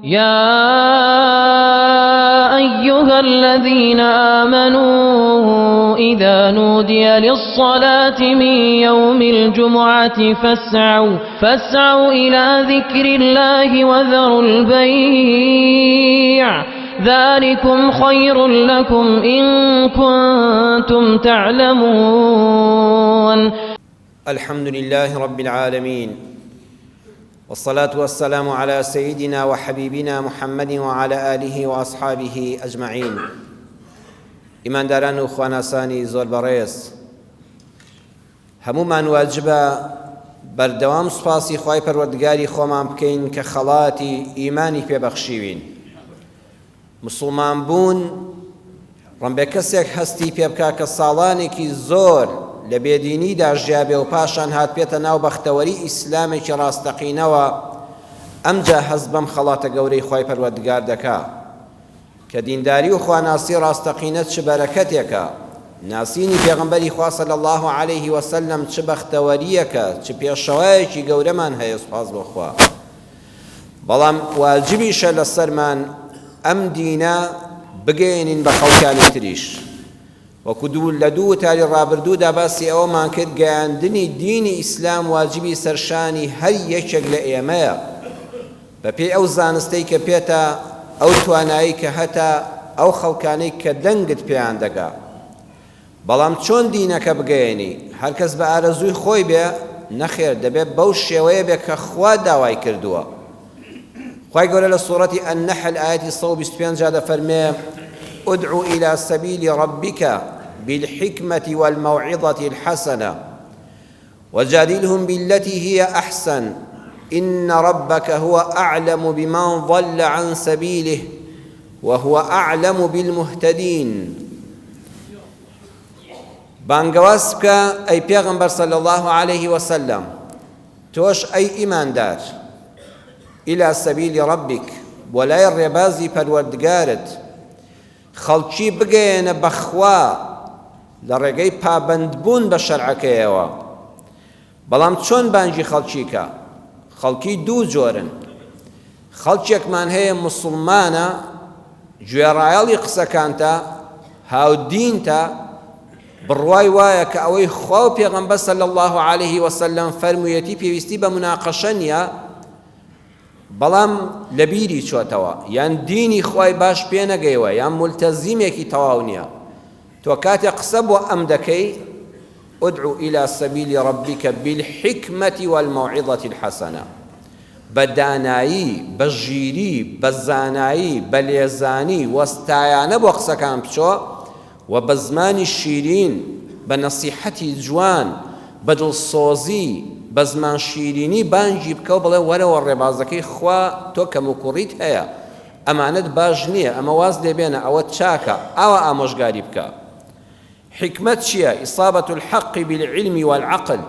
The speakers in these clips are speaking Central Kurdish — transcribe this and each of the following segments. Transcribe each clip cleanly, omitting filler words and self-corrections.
يا أيها الذين آمنوا إذا نودي للصلاة من يوم الجمعة فاسعوا إلى ذكر الله وذروا البيع ذلكم خير لكم إن كنتم تعلمون. الحمد لله رب العالمين، والصلاة والسلام على سيدنا وحبيبنا محمد وعلى آله وأصحابه أجمعين. إمان داران وخواناساني زور بريس، هەموومان واجبە بەردەوام سوپاسی خوای پەروەردگاری خۆمان بکەین کە خەڵاتی ئیمانی پێبەخشیوین. مسلمان بوون ڕەنبێ کەسێک هەستی پێ بکا کە ساڵانێکی زۆر لە بێدینیدا ژیابێ و پاشان هات پێتە ناو بەختەوەری ئیسلامێکی ڕاستەقینەوە، ئەمجا هەز بەم خەڵاتە گەورەی خوای پەروەردگار دەکا کە دینداری و خواناسی ڕاستەقینە چ بەرەکەتێکە، ناسینی پێغەمبەری خوا صلی الله علیه وسلم چ بەختەوەریەکە، چ پێشەوایەکی گەورەمان هەیە سوپاس بۆ خوا. بەڵام واجبیشە لەسەرمان ئەم دینە بگەێنین بە خەڵکانی تریش. وەکو لە دوو تاری ڕابردوودا باسی ئەوەمان کرد گەیاندنی دینی ئیسلام واجبی سەرشانی هەر یەکێک لە ئێمەیە بە پێی ئەو زانستەی کە پێتە، ئەو توانایی کە هەتا ئەو خەڵکانەی کە دەنگت پێیان دەگا. بەڵام چۆن دینەکە بگەێنی؟ هەرکەس بە ئارەزووی خۆی بێ نەخێر، دەبێت بەو شێوەیە بێ کە خوا داوای کردووە. خوای گەورە لە سوورەتی النەحل ئایەتی 125 دەفەرمێ ادعو إلى سبيل ربك بالحكمة والموعظة الحسنة وجادلهم بالتي هي أحسن إن ربك هو أعلم بمن ضل عن سبيله وهو أعلم بالمهتدين. بانگواز بکە ئەی پێغەمبەر صلی الله عليه وسلم، تۆش ئەی ئیماندار، إلى سبيل ربك، بۆ لای ڕێبازی پەروەردگارت، خەڵکی بگەێنە بەخوا لە ڕێگەی پابەندبوون بە شەرعەکەیەوە. بەڵام چۆن بانگی خەڵکیکە؟ خەڵکی دوو جۆرن. خەڵکێکمان هەیە موسڵمانە، گوێڕایەڵی قسەکانتە، هاودینتە، بڕوای وایە کە ئەوەی خوا و پێغەمبەر صلی الله عليه وسلم فەرموویەتی پێویستی بە مناقەشە نییە، بەڵام لە بیری چۆتەوە، یان دینی خوای باش پێ نەگەیوە، یان مولتەزیمێکی تەواو نییە. تۆ کاتێک قسە بۆ ئەم دەکەی ادعو إلى سبيل ربك بالحكمة والموعظة الحسنة، بەدانایی، بەژیری، بەزانایی، بەلێزانی، وەستایانە بۆ قسەکان بچۆ و بە زمانی شیرین، بە نەسیحەتی جوان، بە دڵسۆزی، بە زمان شیرینی بانگی بکە و بڵێ وەرەوە ڕێبازەکەی خوا تۆ کەم و کوڕیت هەیە، ئەمانەت باش نییە، ئەمە واز لێبێنە، ئەوە چاکە، ئاوا ئامۆژگاری بکە. حکمت چییە؟ ئیصابەت الحەق بالعلم والعقل،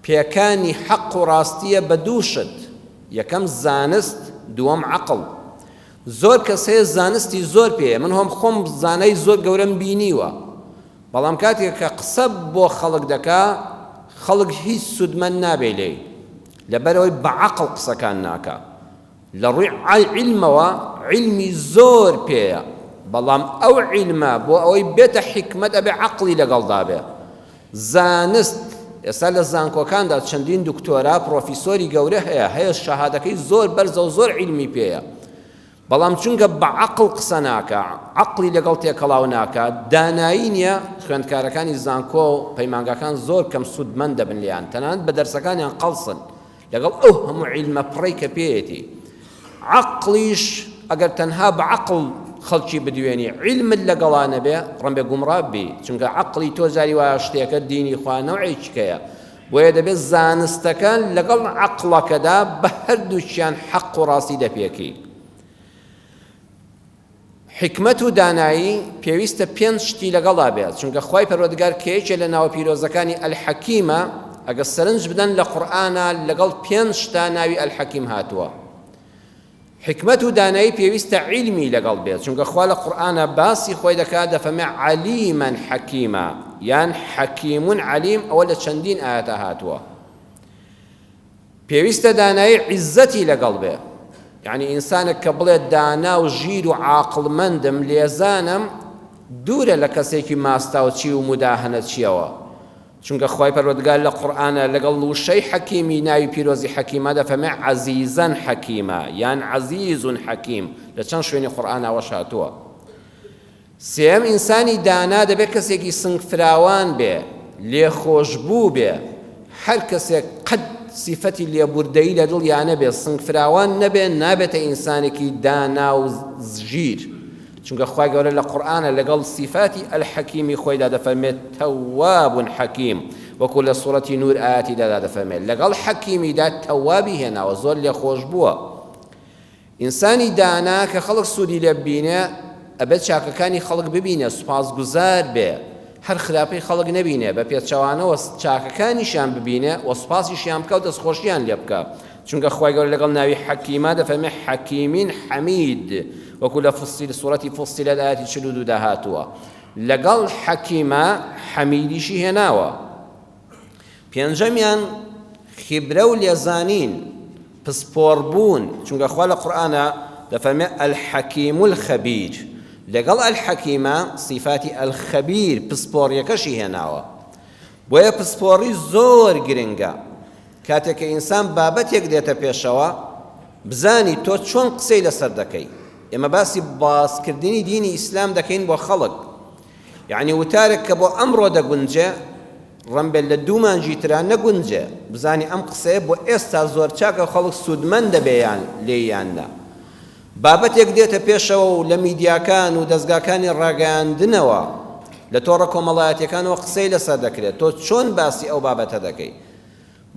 پێکانی حەق و ڕاستیە بە دووشت، یەکەم زانست، دووەم عەقڵ. زۆر کەس هەیە زانستی زۆر پێیە، من هۆم خۆم زانای زۆر گەورەم بینیوە، بەڵام کاتێک کە قسە بۆ خەڵک دەکا، خەڵک هیچ سودمەند نابێ لێی، لەبەرەوەی بە عەقڵ قسەکان ناکا. لە ڕووی عیلمەوە عیلمی زۆر پێیە، بەڵام ئەو عیلمە بۆ ئەوەی بێتە حیکمەت ئەبێ عەقڵی لەگەڵدا بێ. زانست ئێستا لە زانکۆکاندا چەندین دکتۆرا پرۆفیسۆری گەورە هەیە شەهادەکەی زۆر بەرزە و زۆر عیلمی پێیە، بەڵام چونکە بە عەقڵ قسە ناکە، عەقڵی لەگەڵ تێکەڵاو ناکە، دانایی نییە، خوێندکارەکانی زانکۆ و پەیمانگەکان زۆر کەم سودمەند دەبن لیان، تەنانەت بە دەرسەکانیان قەڵسن لەگەڵ ئەو هەموو عیلمە پڕەی کە پێیەتی. عەقڵیش ئەگەر تەنها بە عەقڵ خەڵکی بدوێنی، عیلمت لەگەڵانە بێ، ڕەنبێ گومڕا بی، چونکە عەقڵی تۆ جاری وایە شتێکە دینی خوا نەوعێکیکەیە، بۆیە دەبێت زانستەکان لەگەڵ عەقڵەکەدا بە هەردووچیان حەق و ڕاستی دەپێکی. حکمت و دانایی پێویستە پێنج شتی لەگەڵا بێت، چونکە خوای پەروەردگار کێچێ لە ناوە پیرۆزەکانی ئەلحەکیمە، ئەگە سەرنج بدەن لە قورئانە لەگەڵ پێنج شتا ناوی ئەلحەکیم هاتووە. حکمت و دانایی پێویستە عیلمی لەگەڵ بێت، چونکە خوا لە قورئانە باسی خۆی دەکات، دەفەرمێ عەلیمەن حەکیمە، یان حەکیمون عەلیم، ئەوە لە چەندین ئاەتە هاتووە. پێویستە دانایی عیزەتی لەگەڵ بێ، یعنی ئینسانێک کە بڵێت دانا و ژیر و عاقڵمەندم لێزانم دوورە لە کەسێکی ماستاوچی و مداهنە چیەوە چونکە خوای پەروەردگار لە قورئانە لەگەڵ وشەی حەکیمی ناوی پیرۆزی حەکیمە دەفەرمێ عەزیزەن حەکیمە یان عەزیزون حەکیم لە چەند شوێنی قورئانەوەش هاتووە. سێم ئینسانی دانا دەبێت کەسێکی سنگفراوان بێ لێخۆشبوو بێ هەر کەسێک قەت سیفەتی لێبوردەیی لە دڵیانە بێ سنگفراوان نەبێ نابێتە ئینسانێکی دانا و ژیر چونکە خوای گەورە لە قورئانە لەگەڵ سیفاتی ئەلحەکیمی خۆیدا دەفەرمێت تەواب حەکیم وەکو لە سوورەتی نور ئاەتیدا دەفەرمێت لەگەڵ حەکیمیدا تەوابی هێناوە زۆر لێخۆش بووە. ئینسانی دانا کە خەڵک سوودی لێ ببینێ ئەبێت چاکەکانی خەڵک ببینێ سوپاسگوزار بێ هەر خراپەی خەڵک نەبینێ بە پێچەوانەوە چاکەکانیشیان ببینێ و سوپاسیشیان بکە و دەستخۆشیان لێ بکە چونکە خوای گەورە لەگەڵ ناوی حەکیمە دەفەرمێ حەکیمین حەمید وەکو لە سوورەتی فوسیلەت ئاەتی 42 هاتووە لەگەڵ حەکیمە حەمیدیشی هێناوە. پێنجەمیان خیبرە و لێزانین پسپۆڕبوون چونکە خوا لە قورئانە دەفەرمێ ئەلحەکیم الخەبیر لەگەڵ ئەلحەکیمە صیفاتی ئەلخەبیر پسپۆڕیەکەشی هێناوە. بۆیە پسپۆڕی زۆر گرنگە کاتێک کە ئینسان بابەتێک دێتە پێشەوە بزانی تۆ چۆن قسەی لەسەر دەکەی. ئێمە باسی باسکردنی دینی ئیسلام دەکەین بۆ خەڵک یعنی وتارێک کە بۆ ئەمڕۆ دەگونجێ ڕەمبێت لە دوو مانجی تران نەگونجێ بزانی ئەم قسەیە بۆ ئێستا زۆر چاکە خەڵک سوودمەند دەبێیان لێیاندا. بابەتێک دێتە پێشەوە و لە میدیاکان و دەستگاکانی ڕاگەیاندنەوە لە تۆڕە کۆمەڵایەتیەکانەوە قسەی لەسەر دەکرێت تۆ چۆن باسی ئەو بابەتە دەکەی.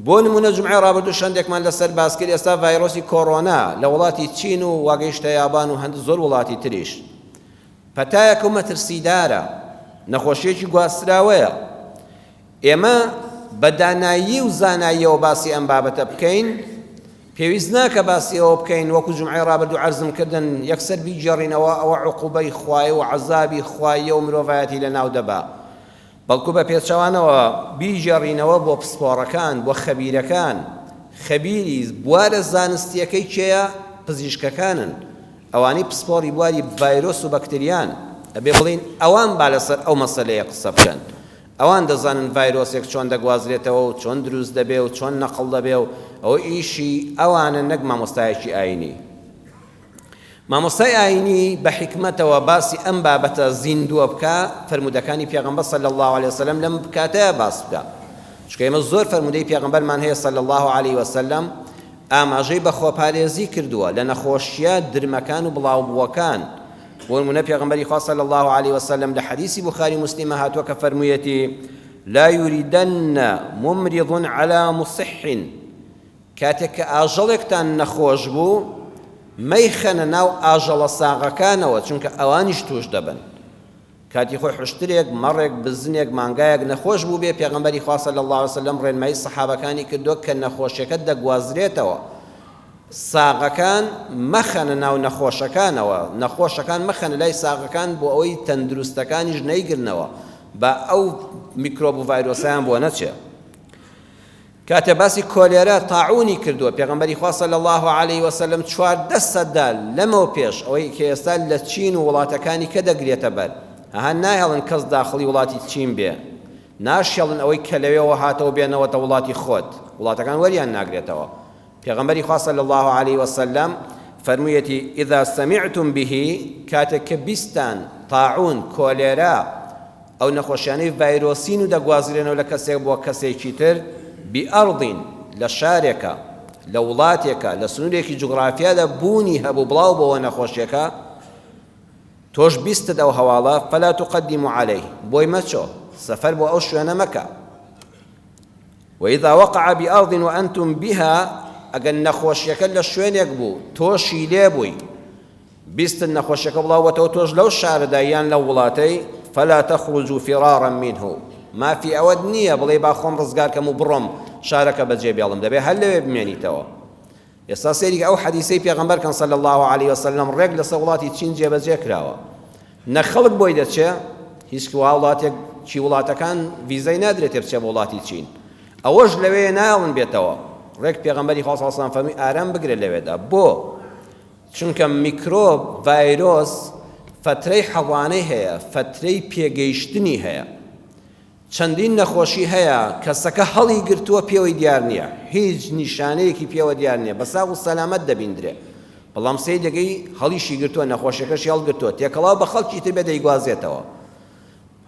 بۆ نمونە جومعەی ڕابردوو شەندێکمان لەسەر باسکرد ئێستا ڤایرۆسی کۆڕۆنا لە وڵاتی چین و واگەیشتە یابان و هەندێک زۆر وڵاتی تریش پەتایەک و مەترسیدارە نەخۆشیێکی گواستراوەیە. ئێمە بە دانایی و زاناییەوە باسی ئەم بابەتە بکەین پێویست ناکە باسی ئەوە بکەین وەکو جومعەی ڕابردوو عەرزم کردن یەکسەر بیجێڕینەوە ئەوە عوقوبەی خوایە و عەزابی خوایە و مرۆڤایەتی لە ناو دەبا بەڵکو بە پێچەوانەوە بیجێڕینەوە بۆ پسپۆڕەکان بۆ خەبیرەکان خەبیری بوارە زانستیەکەی کێیە پزیشکەکانن ئەوانەی پسپۆڕی بواری ڤایرۆس و بەکتریان ئەبێ بڵین ئەوان با لەسەر ئەو مەسەلەیە قسە بکەن ئەوان دەزانن ڤایرۆسێک چۆن دەگوازرێتەوە و چۆن دروست دەبێ و چۆن نەقڵ دەبێ و ئەوە ئیشی ئەوانە نەک مامۆستایەکی ئاینی. مامۆستای ئاینی بە حکمەتەوە باسی ئەم بابەتە زیندووە بکە فەرمودەکانی پێغەمبەر صلی الله علیه وسلم لەم کاتەیە باس بکە چونکە ئێمە زۆر فەرمودەی پێغەمبەرمان هەیە صلی الله علیه وسلم ئاماژەی بە خۆپارێزی کردووە لە نەخۆشیە درمەکان و بڵاوبووەکان. بۆ نمونە پێغەمبەری خوا صلی الله علیه وسلم لە حەدیسی بوخاری مسلمە هاتووە کە فەرموویەتی لا یوریدن ممرض على مصح کاتێک کە ئاژەڵێکتان نەخۆش بوو مەیخەنە ناو ئاژەڵە ساغەکانەوە چونکە ئەوانیش توش دەبن. کاتی خۆی حشترێک مەڕێک بزنێک مانگایەک نەخۆش بوو بێ پێغەمبەری خوا صلی الله علیه وسلم ڕێنمایی سەحابەکانی کردووە کە نەخۆشیەکەت دەگوازرێتەوە ساغەکان مەخەنە ناو نەخۆشەکانەوە نەخۆشەکان مەخەنە لای ساغەکان بۆ ئەوەی تەندروستەکانیش نەیگرنەوە بە ئەو میکرۆب و ڤایرۆسیان بۆ نەچێ. کاتێ باسی کۆلێرە تاعونی کردووە پێغەمبەری خوا صلی الله علیه وسلم 14 سەدال لەمەوە پێش ئەوەی کە ئێستا لە چین و وڵاتەکانی کە دەگرێتە بەر هەها ناهێڵن کەس داخڵی وڵاتی چین بێ ناشێڵن ئەوەی کە لەوێەوە هاتەوە بێنەوەتە وڵاتی خۆت وڵاتەکان وەریان ناگرێتەوە. پێغەمبەری خوا صلی الله علیه وسلم فەرموویەتی ئیذا سەمیعتم به کاتێک کە بیستان تاعون کۆلێرە ئەو نەخۆشیانەی ڤایرۆسین و دەگوازرێنەوە لە کەسێک بۆ کەسێکی تر بئەڕضین لە شارێکە لە وڵاتێکە لە سنوورێکی جوغرافیادا بوونی هەبوو بڵاو بەوە نەخۆشیەکە تۆش بیستت ئەو هەواڵە فەلا تقدم عەلەیه بۆی مەچۆ سەفەر بۆ ئەو شوێنە مەکە. وإذا وقع بأرض وأنتم بها ئەگەر نەخۆشیەکە لە شوێنێک بوو تۆشی لێ بووی بیستن نەخۆشیەکە بڵاوەتەوە تۆش لەو شارەدا یان لەو وڵاتەی فلا تخرجوا فرارا منه مافی ئەوەت نییە بڵێ با خۆم ڕزگارکەم و بڕۆم شارەکە بەجێ بێڵم دەبێ هەر لەوێ بمێنیتەوە. ئێستا سێری ئەو حەدیسەی پێغەمبەر کەن صلی الله علیه وسلم ڕێک لەسەر وڵاتی چین جێبەجێ کراوە نەخەڵک بۆی دەچێ هیچ وڵاتێک چی وڵاتەکان ڤیزەی نادرێتێ بچێ بە وڵاتی چین ئەوەش لەوێ ناڵن بێتەوە ڕێک پێغەمبەری خوا صلی الله علیه وسلم فەرمووی ئارام بگرێ لەوێدا بۆ چونکە میکرۆب ڤایرۆس فترەی حەڵانەی هەیە، فترەی پێگەیشتنی هەیە. چەندین نەخۆشی هەیە کەسەکە هەڵی گرتووە پێوەی دیار نییە، هیچ نیشانەیەکی پێوە دیار نییە، بە ساغ و سەلامەت دەبیندرێ، بەڵام سەی دەگەی هەڵیشی گرتووە، نەخۆشیەکەشی هەڵگرتووە، تێکەڵاو بە خەڵکی تر بێ دەیگوازێتەوە.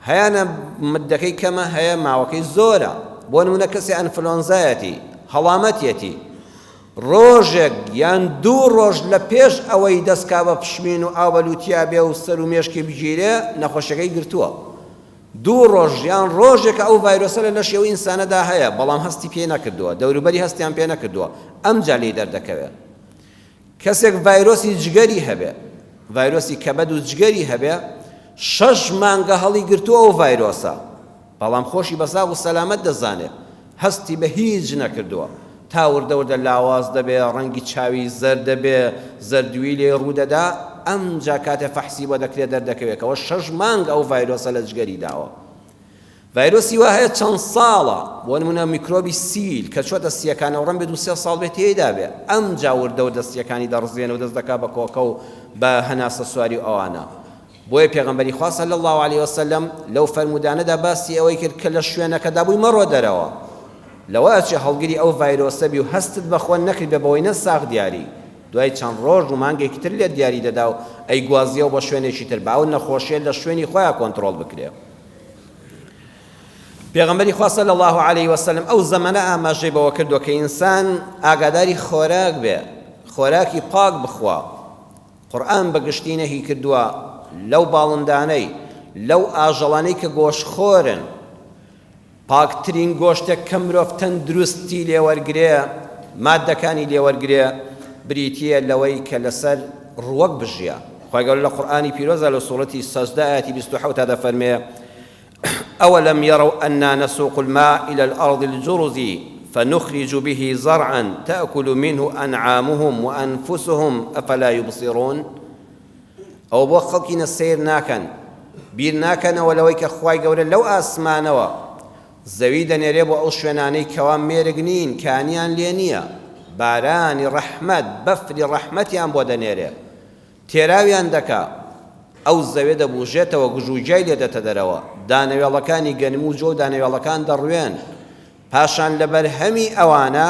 هەیانە مدەکەی کەمە، هەیە ماوەکەی زۆرە. بۆ نمونە کەسێ ئەنفلۆنزایەتی، هەڵامەتیەتی، ڕۆژێک یان 2 ڕۆژ لە پێش ئەوەی دەستکا بە پشمین و ئاو بەلوتیا بێ و سەر و مێشکی بگیرێ نەخۆشیەکەی گرتووە. 2 ڕۆژ یان ڕۆژێکە ئەو ڤایرۆسە لە لەشی ئەو ئینسانەدا هەیە، بەڵام هەستی پێ نەکردووە، دەوروبەری هەستیان پێ نەکردووە، ئەمجا لێی دەردەکەوێت. کەسێک ڤایرۆسی جگەری هەبێ، ڤایرۆسی کەبەد و جگەری هەبێ، 6 مانگە هەڵی گرتووە ئەو ڤایرۆسە، بەڵام خۆشی بەساغ و سەلامەت دەزانێت، هەستی بە هیچ نەکردووە، تا وردەوردە لاواز دەبێ، ڕەنگی چاوی زەرد دەبێ، زەردووی لێ ڕوودەدا، ئەمجا کاتێ فەحسی بۆ دەکرێت دەردەکەوێتەوە 6 مانگ ئەو ڤایرۆسە لە جگەری داوە. ڤایرۆسی وا هەیە چەند ساڵە، بۆ نمونە میکرۆبی سیل کە چۆتە سیەکانەوە ڕەن بێت 2-3 ساڵ بێت تێیدا بێ، ئەمجا وردەوردە سیەکانی دەڕزێنە و دەست دەکا بە کۆکە و بە هەناسە سواری و ئەوانە. بۆیە پێغەمبەری خوا صلی الله علیه وسلم لەو فەرمودانەدا باسی ئەوەی کرد کە لە شوێنەکەدا بووی مەڕۆ دەرەوە، لەوە چێ هەڵگیری ئەو ڤایرۆسە بی و هەستت بەخۆ نەکرد بە بەوەی نەساغ دیاری، دوای چەند ڕۆژ و مانگێکی تر لێت دیاری دەدا و ئەی گوازیەوە بە شوێنێکی تر با ئەو نەخۆشیە لە شوێنی خۆیان کۆنتڕۆڵ بکرێ. پێغەمبەری خوا صلی الله علیه وسلم ئەو زەمانە ئاماژەی بەوە کردووە کە ئینسان ئاگاداری خۆراک بێ، خۆراکی پاک بخوا. قورئان بەگشتی نەهی کردووە لەو باڵندانەی، لەو ئاژەڵانەی کە گۆشتخۆرن، پاکترین گۆشتێک کە مرۆڤ تەندروستی لێوەرگرێ، مادەکانی لێوەرگرێ، بریتیە لەوەی کە لەسەر ڕووەک بژیە. خوای گەورە لە قورئانی پیرۆزە لە سوورەتی سەجدە ئاەتی 27 دەفەرمێ: أولم يروا أنا نسوق الماء إلى الأرض الجرز فنخرج به زرعا تأكل منه أنعامهم وأنفسهم أفلا يبصرون. أو بۆ خەڵکی سیر ناکەن، بیر ناکەنەوە لەوەی کە خوای گەورە لەو ئاسمانەوە زەوی دەنێرێ بۆ ئەو شوێنانەی کەوا مێرگ نین، کانیان لێ نییە، بارانی ڕەحمەت، بەفری ڕەحمەتیان بۆ دەنێرێ، تێراویان دەکا، ئەو زەوێ دەبوژێتەوە، گژوجای لێ دەتە دەرەوە، دانەوێڵەکانی گەنم و جۆ و دانەوێڵەکان دەڕوێن، پاشان لەبەر هەمی ئەوانە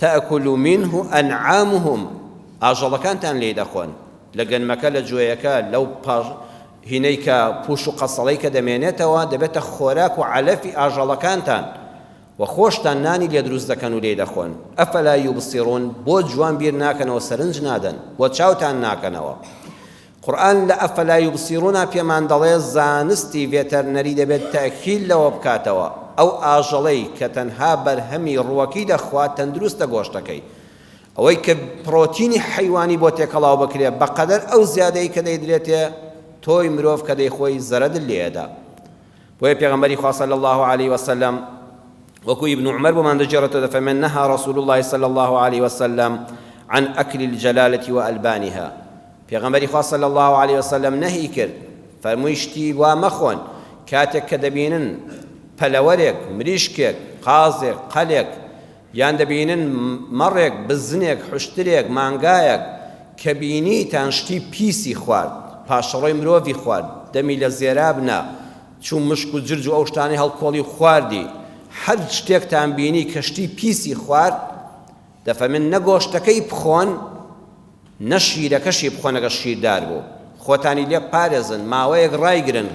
تەأکل منه ئەنعامهم، ئاژەڵەکانتان لێ دەخۆن، لە گەنمەکە لە جوێیەکە لەو هینەی کە پوش و قەسەڵەی کە دەمێنێتەوە دەبێتە خۆراک و عەلەفی ئاژەڵەکانتان، و خۆشتان نانی لێ دروست دەکەن و لێ دەخۆن. ئەفەلا یوبصیرون، بۆ جوان بیر ناکەنەوە، سەرنج نادەن، بۆ چاوتان ناکەنەوە. قورئان لە ئەفەلا یوبصیرونە پێمان دەڵێ زانستی ڤێتەرنەری دەبێت تەئکید لەوە بکاتەوە، ئەو ئاژەڵەی کە تەنها بەرهەمی ڕووەکی دەخوات تەندروستە گۆشتەکەی، ئەوەی کە پرۆتینی حەیوانی بۆ تێکەڵاو بکرێت بەقەدەر ئەو زیادەی کە دەیدرێتێ تۆی مرۆڤ کە دەیخۆی زەرەدل لێدا. بۆیە پێغەمبەری خوا صلی الله علیه وسلم وەکو ابن عمر بۆمان دەجێڕێتەوە دەفەرمێت نەها رسول الله صلی الله علیه وسلم عن أكل الجلالة وألبانها. پێغەمبەری خوا صلی الله علیه وسلم نەهی کرد، فەرمووی شتی وا مەخۆن کاتێک کە دەبینن پەلەوەرێک، مریشکێک، قازێک، قەلێک، یان دەبینن مەڕێک، بزنێک، حوشترێک، مانگایەک کە بینیتان شتی پیسی خوارد، پاشەڕۆی مرۆڤی خوارد، دەمی لە زێرابنا، چوو مشک و جرج و ئەو شتانەی هەڵکۆڵی خواردی، هەر شتێکتان بینی کە شتی پیسی خوارد، دەفەرمێن نە گۆشتەکەی بخۆن، نە شیرەکەشی بخۆن ئەگەر شیردار بوو، خۆتانی لێ پارێزن، ماوەیەک ڕایگرن،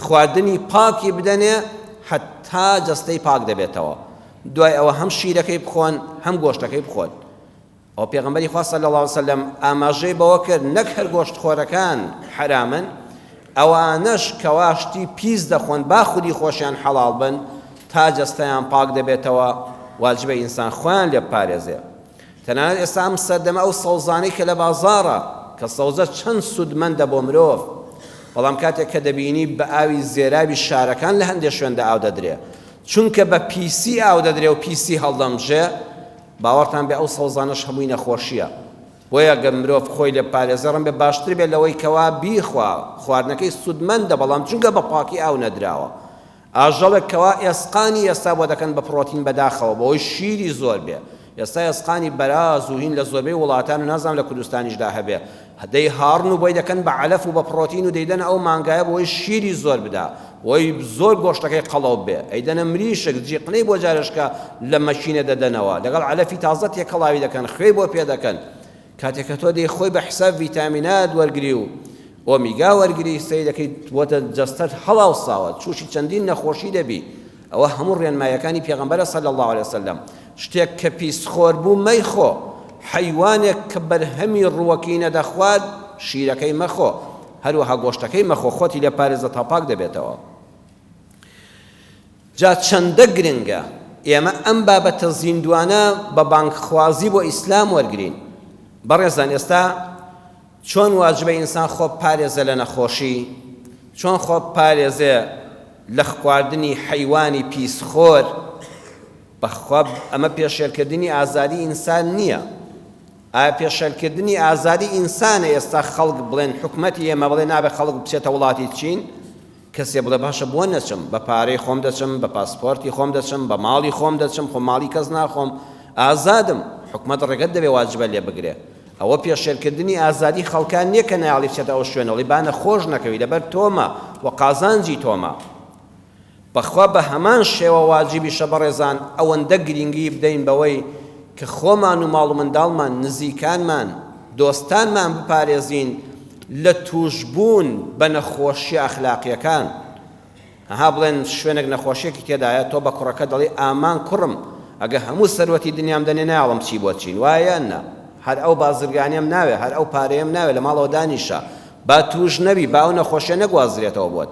خواردنی پاکی بدەنێ حتا جەستەی پاک دەبێتەوە، دوای ئەوە هەم شیرەکەی بخۆن هەم گۆشتەکەی بخۆن. ئەو پێغەمبەری خوا صلی الله علیه وسلم ئاماژەی بەوە کرد نەک هەر گۆشتخۆرەکان حرامن، ئەوانەش کەوا شتی پیس دەخۆن با خودی خۆشیان حەڵاڵ بن تا جەستەیان پاک دەبێتەوە، واجبە ئینسان خۆیان لێ بپارێزێ. تەنانەت ئێستا ئەم سەردەمە ئەو سەوزانەی کە لە بازاڕە کە سەوزە چەند سودمەندە بۆ مرۆڤ، بەڵام کاتێک کە دەبینی بە ئاوی زێرابی شارەکان لە هەندێک شوێندا ئاو دەدرێ، چونکە بە پیسی ئاو دەدرێ و پیسی هەڵدەمژێ، باوەڕتان بێ ئەو سەوزانەش هەمووی نەخۆشیە. بۆیە گە مرۆڤ خۆی لێ پارێزە ڕەن بێ باشتر بێت لەوەی کەوا بیخوا، خواردنەکەی سودمەندە بەڵام چونکە بە پاکی ئاو نەدراوە. ئاژەڵێک کەوا ئێسقانی ئێستا بۆ دەکەن بە پرۆتین بەداخەوە بۆی شیری زۆر بێ، ئێستا ئێسقانی بەراز و هین لە زۆربەی وڵاتان و نازانم لە کوردستانیشدا هەبێ دەی هاڕن و بۆی دەکەن بە عەلەف و بە پرۆتین و دەیدەن ئەو مانگایە بۆی شیری زۆر بدا بۆی زۆر گۆشتەکەی قەڵەو بێ ئەیدەنە مریشک جیقنەی بۆ جارشکە لە مەشینە دەدەنەوە لەگەڵ عەلەفی تازە تێکەڵاوی دەکەن خوێ بۆ پێ دەکەن کاتێک کە تۆ دەی خۆی بە حیساب ڤیتامینات وەرگری و ئۆمیگا وەرگری سەی دەکەیت بۆتە جەستەت هەڵاوساوە تووشی چەندین نەخۆشی دەبی ئەوە هەموو ڕێنمایەکانی پێغەمبەرە صلی الله علیه وسلم شتێک کە پیسخۆر بوو مەیخۆ حەیوانێک کە بەرهەمی ڕووەکەی نەدەخوات شیرەکەی مەخۆ هەروەها گۆشتەکەی مەخۆ خۆتی لێ پارێزە تا پاک دەبێتەوە جا چەندە گرنگە ئێمە ئەم بابەتە زیندوانە بە بانگخوازی بۆ ئیسلام وەرگرین بەڕێزان ئێستا چۆن واجبە ئینسان خۆ پارێزە لە نەخۆشی چۆن خۆ پارێزێ لە خواردنی حەیوانی پیسخۆر بەخوا ئەمە پێشێلکردنی ئازادی ئینسان نییە ئایا پێشێلکردنی ئازادی ئینسانە ئێستا خەڵک بڵێن حکومەتی ئێمە بڵێ نابێت خەڵک بچێتە وڵاتی چین کەسێ بڵێ باشە بۆ نەچم بە پارەی خۆم دەچم بە پاسپۆرتی خۆم دەچم بە ماڵی خۆم دەچم خۆ ماڵی کەس ناخۆم ئازادم حکومەت ڕێگەت دەبێ واجبە لێ بگرێ ئەوە پێشێلکردنی ئازادی خەڵکان نییە کە نایاڵی بچێتە ئەو شوێنەوەی با نەخۆش نەکەوی لەبەر تۆمە و قازانجی تۆمە بەخوا بە هەمان شێوە واجبیشە بەڕێزان ئەوەندە گرنگی بدەین بەوەی کە خۆمان و ماڵ و منداڵمان نزیکانمان دۆستانمان بپارێزین لە توشبوون بە نەخۆشی ئەخلاقیەکان ها بڵێن شوێنێک نەخۆشیێکی تێدایە تۆ بە کوڕەکە دەڵێ ئامان کوڕم ئەگە هەموو سەروەتی دنیام دەنێ ناوەڵم چی بۆ چین وایە نە هەر ئەو بازرگانیم ناوێ هەر ئەو پارەیەم ناوێ لە ماڵەوە دانیشە با توش نەبی با ئەو نەخۆشیە نەگوازرێتەوە بۆت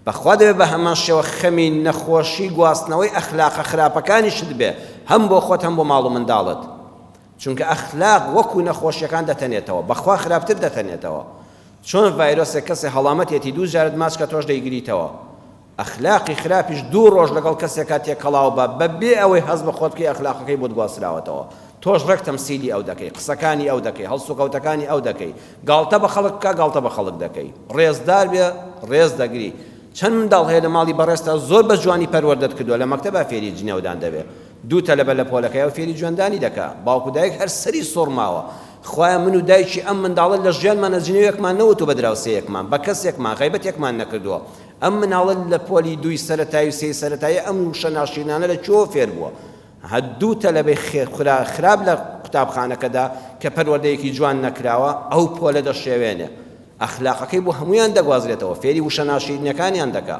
بەخوا دەبێت بە هەمان شێوە خەمی نەخۆشی گواستنەوەی ئەخلاقە خراپەکانیشت بێ هەم بۆ خۆت هەم بۆ ماڵ و منداڵت چونکە ئەخلاق وەکو نەخۆشیەکان دەتەنێتەوە بەخوا خراپتر دەتەنێتەوە چۆن ڤایرۆسێک کەسێ هەڵامەتێتی دوو جارت ماچکە تۆش دەیگریتەوە ئەخلاقی خراپیش دوو ڕۆژ لەگەڵ کەسێکا تێکەڵاو بە بەبێ ئەوەی هەز بە خۆت بکەی ئەخلاقەکەی بۆت گواستراوەتەوە تۆش ڕێک تەمسیلی ئەو دەکەی قسەکانی ئەو دەکەی هەڵسوکەوتەکانی ئەو دەکەی گاڵتە بە خەڵک کە گاڵتە بە خەڵک دەکەی ڕێزدار بێ ڕێز دەگری چەند منداڵ هەیە لە ماڵی بەڕێستا زۆر بە جوانی پەروەردەت کردووە لە مەکتەبە فێری جنێودان دەبێت دوو تەلەبە لە پۆلەکەی و فێری جوێندانی دەکا باوکو دایک هەر سەری سۆڕماوە خوایە من و دایکی ئەم منداڵە لە ژیانمانە جنێوێکمان نەوت و بە دراوسەیەکمان بە کەسێکمان غەیبەتێکمان نەکردووە ئەم مناڵە لە پۆلی دووی سەرەتایی و سێی سەرەتایی ئەم وشە ناشرینانە لە چۆ فێر بووە هەدوو تەلەبەی خراپ لە قوتابخانەکەدا کە پەروەردەیەکی جوان نەکراوە ئەو پۆلە دەشێوێنێ ئەخلاقەکەی بۆ هەمویان دەگوازرێتەوە فێری وشە ناشرینەکانیان دەکا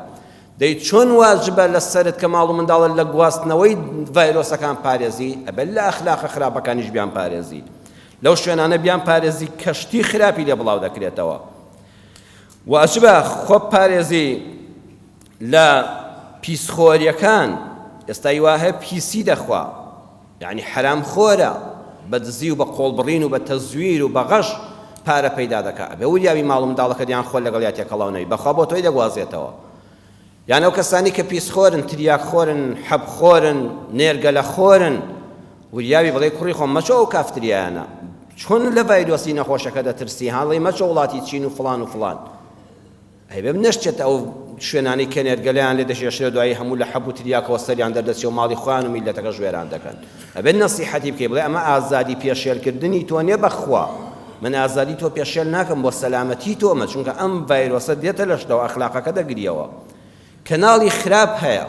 دەی چۆن واجبە لە سەرت کە ماڵ و منداڵت لە گواستنەوەی ڤایرۆسەکان پارێزی ئەبێت لە ئەخلاقە خراپەکانیش بیان پارێزی لەو شوێنانە بیان پارێزی کەشتی خراپی لێ بڵاو دەکرێتەوە واجبە خۆ پارێزی لە پیسخۆریەکان ئێستا هیواهەیە پیسی دەخوا یعنی حرام خۆرە بە دزی و بە قۆڵبڕین و بە تەزویر و بە غەش پارە پەیدا دەکات ئەبێ وریاوی ماڵ و منداڵەکە دیان خۆل لەگەڵ یا تێکەڵاو نەبی بەخوا بۆ تۆی دەگوازێتەوە یان ئەو کەسانی کە پیسخۆرن تریاکخۆرن حەبخۆرن نێرگەلەخۆرن وریاوی بڵێ کوڕی خۆم مەچۆ ئەو کافتریایانە چۆن لە ڤایرۆسی نەخۆشەکە دەترسی هاڵی مەچۆ وڵاتی چین و فڵان و فڵان هەیبێ نەشتێتە ئەو شوێنانی کە نێرگەلەیان لێ دەشێشرێ دوایی هەموو لە حەب و تریاکەوە سەریان دەردەچێ و ماڵی خۆیان و میلەتەکە ژوێران دەکەن ئەبێت نەسیحەتی بکەی بڵێ ئەمە ئازادی پێشێلکردنی تۆ نییە بەخوا من ئازادی تۆ پێشێل ناکەم بۆ سەلامەتی تۆمە چونکە ئەم ڤایرۆسە دێتە لەشتەوە ئەخلاقەکە دەگریەوە کەناڵی خراپ هەیە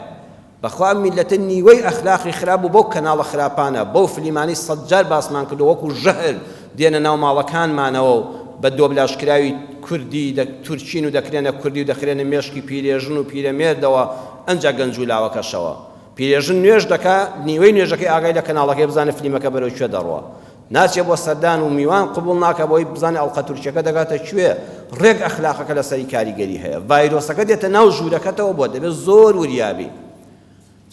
بەخوا میلەتە نیوەی ئەخلاقی خراپ و بۆ کەناڵە خراپانە بۆ فلیمانی سەد جار باسمان کردو وەکو ژەهر دێنە ناو ماڵەکانمانەوە و بە دۆبلاشکراوی کوردی تورکین و دەکرێنە کوردی و دەخرێنە مێشکی پیرێژن و پیرەمێردەوە ئەنجا گەنج و لاوەکەشەوە پیرێژن نوێژ دەکا نیوەی نوێژەکەی ئاگای لە کەناڵەکەی بزانە فلیمەکە بەرەو کوێ دەڕوە ناچێ بۆ سەردان و میوان قبول ناکە بۆی بزانێ ئەڵقە تورکیەکە دەگاتە کوێ ڕێک ئەخلاقەکە لەسەری کاریگەری هەیە ڤایرۆسەکە دێتە ناو ژوورەکەتەوە بۆ دەبێت زۆر وریابی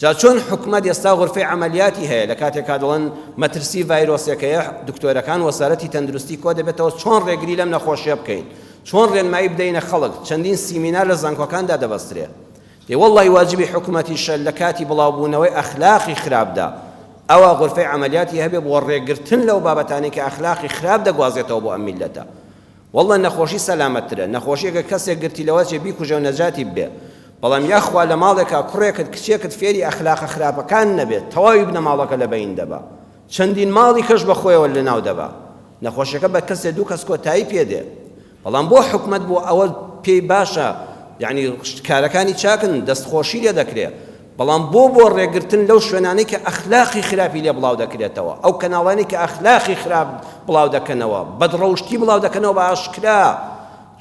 جا چۆن حکومەت ئێستا غرفەی عەمەلیاتی هەیە لە کاتێکا دەڵێن مەترسی ڤایرۆسەکەیە دکتۆرەکان وەزارەتی تەندروستی کۆ دەبێتەوە چۆن ڕێگری لەم نەخۆشیە بکەین چۆن ڕێنمایی بدەینە خەڵک چەندین سیمینار لە زانکۆکاندا دەبەسترێ دێ وەڵڵی واجبی حکومەتیشە لە کاتی بڵاوبوونەوەی ئەخلاقی خراپدا ئەوە غرفەی عەمەلیاتی هەبێ بۆ ڕێگرتن لەو بابەتانەی کە ئەخلاقی خراپ دەگوازێتەوە بۆ ئەم میلەتە وەڵڵە نەخۆشی سەلامەتترە نەخۆشیەکە کەسێک گرتی لەوە چێ بیکوژێ و نەجاتی بێ بەڵام یاخوا لە ماڵێکا کوڕێکت کچێکت فێری ئەخلاقە خراپەکان نەبێت تەواوی بنە ماڵەکە لە بەین دەبا چەندین ماڵی کەش بە خۆیەوە لە ناو دەبا نەخۆشیەکە بە کەسێ دوو کەس کۆتایی پێدێ بەڵام بۆ حکومەت بۆ ئەوە پێی باشە یعنی کارەکانی چاکن دەستخۆشی لێ دەکرێت بەڵام بۆ ڕێگرتن لەو شوێنانەی کە ئەخلاقی خراپی لێ بڵاو دەکرێتەوە ئەو کەناڵانی کە ئەخلاقی خراپ بڵاو دەکەنەوە بەدڕەوشتی بڵاو دەکەنەوە بە ئاشکرا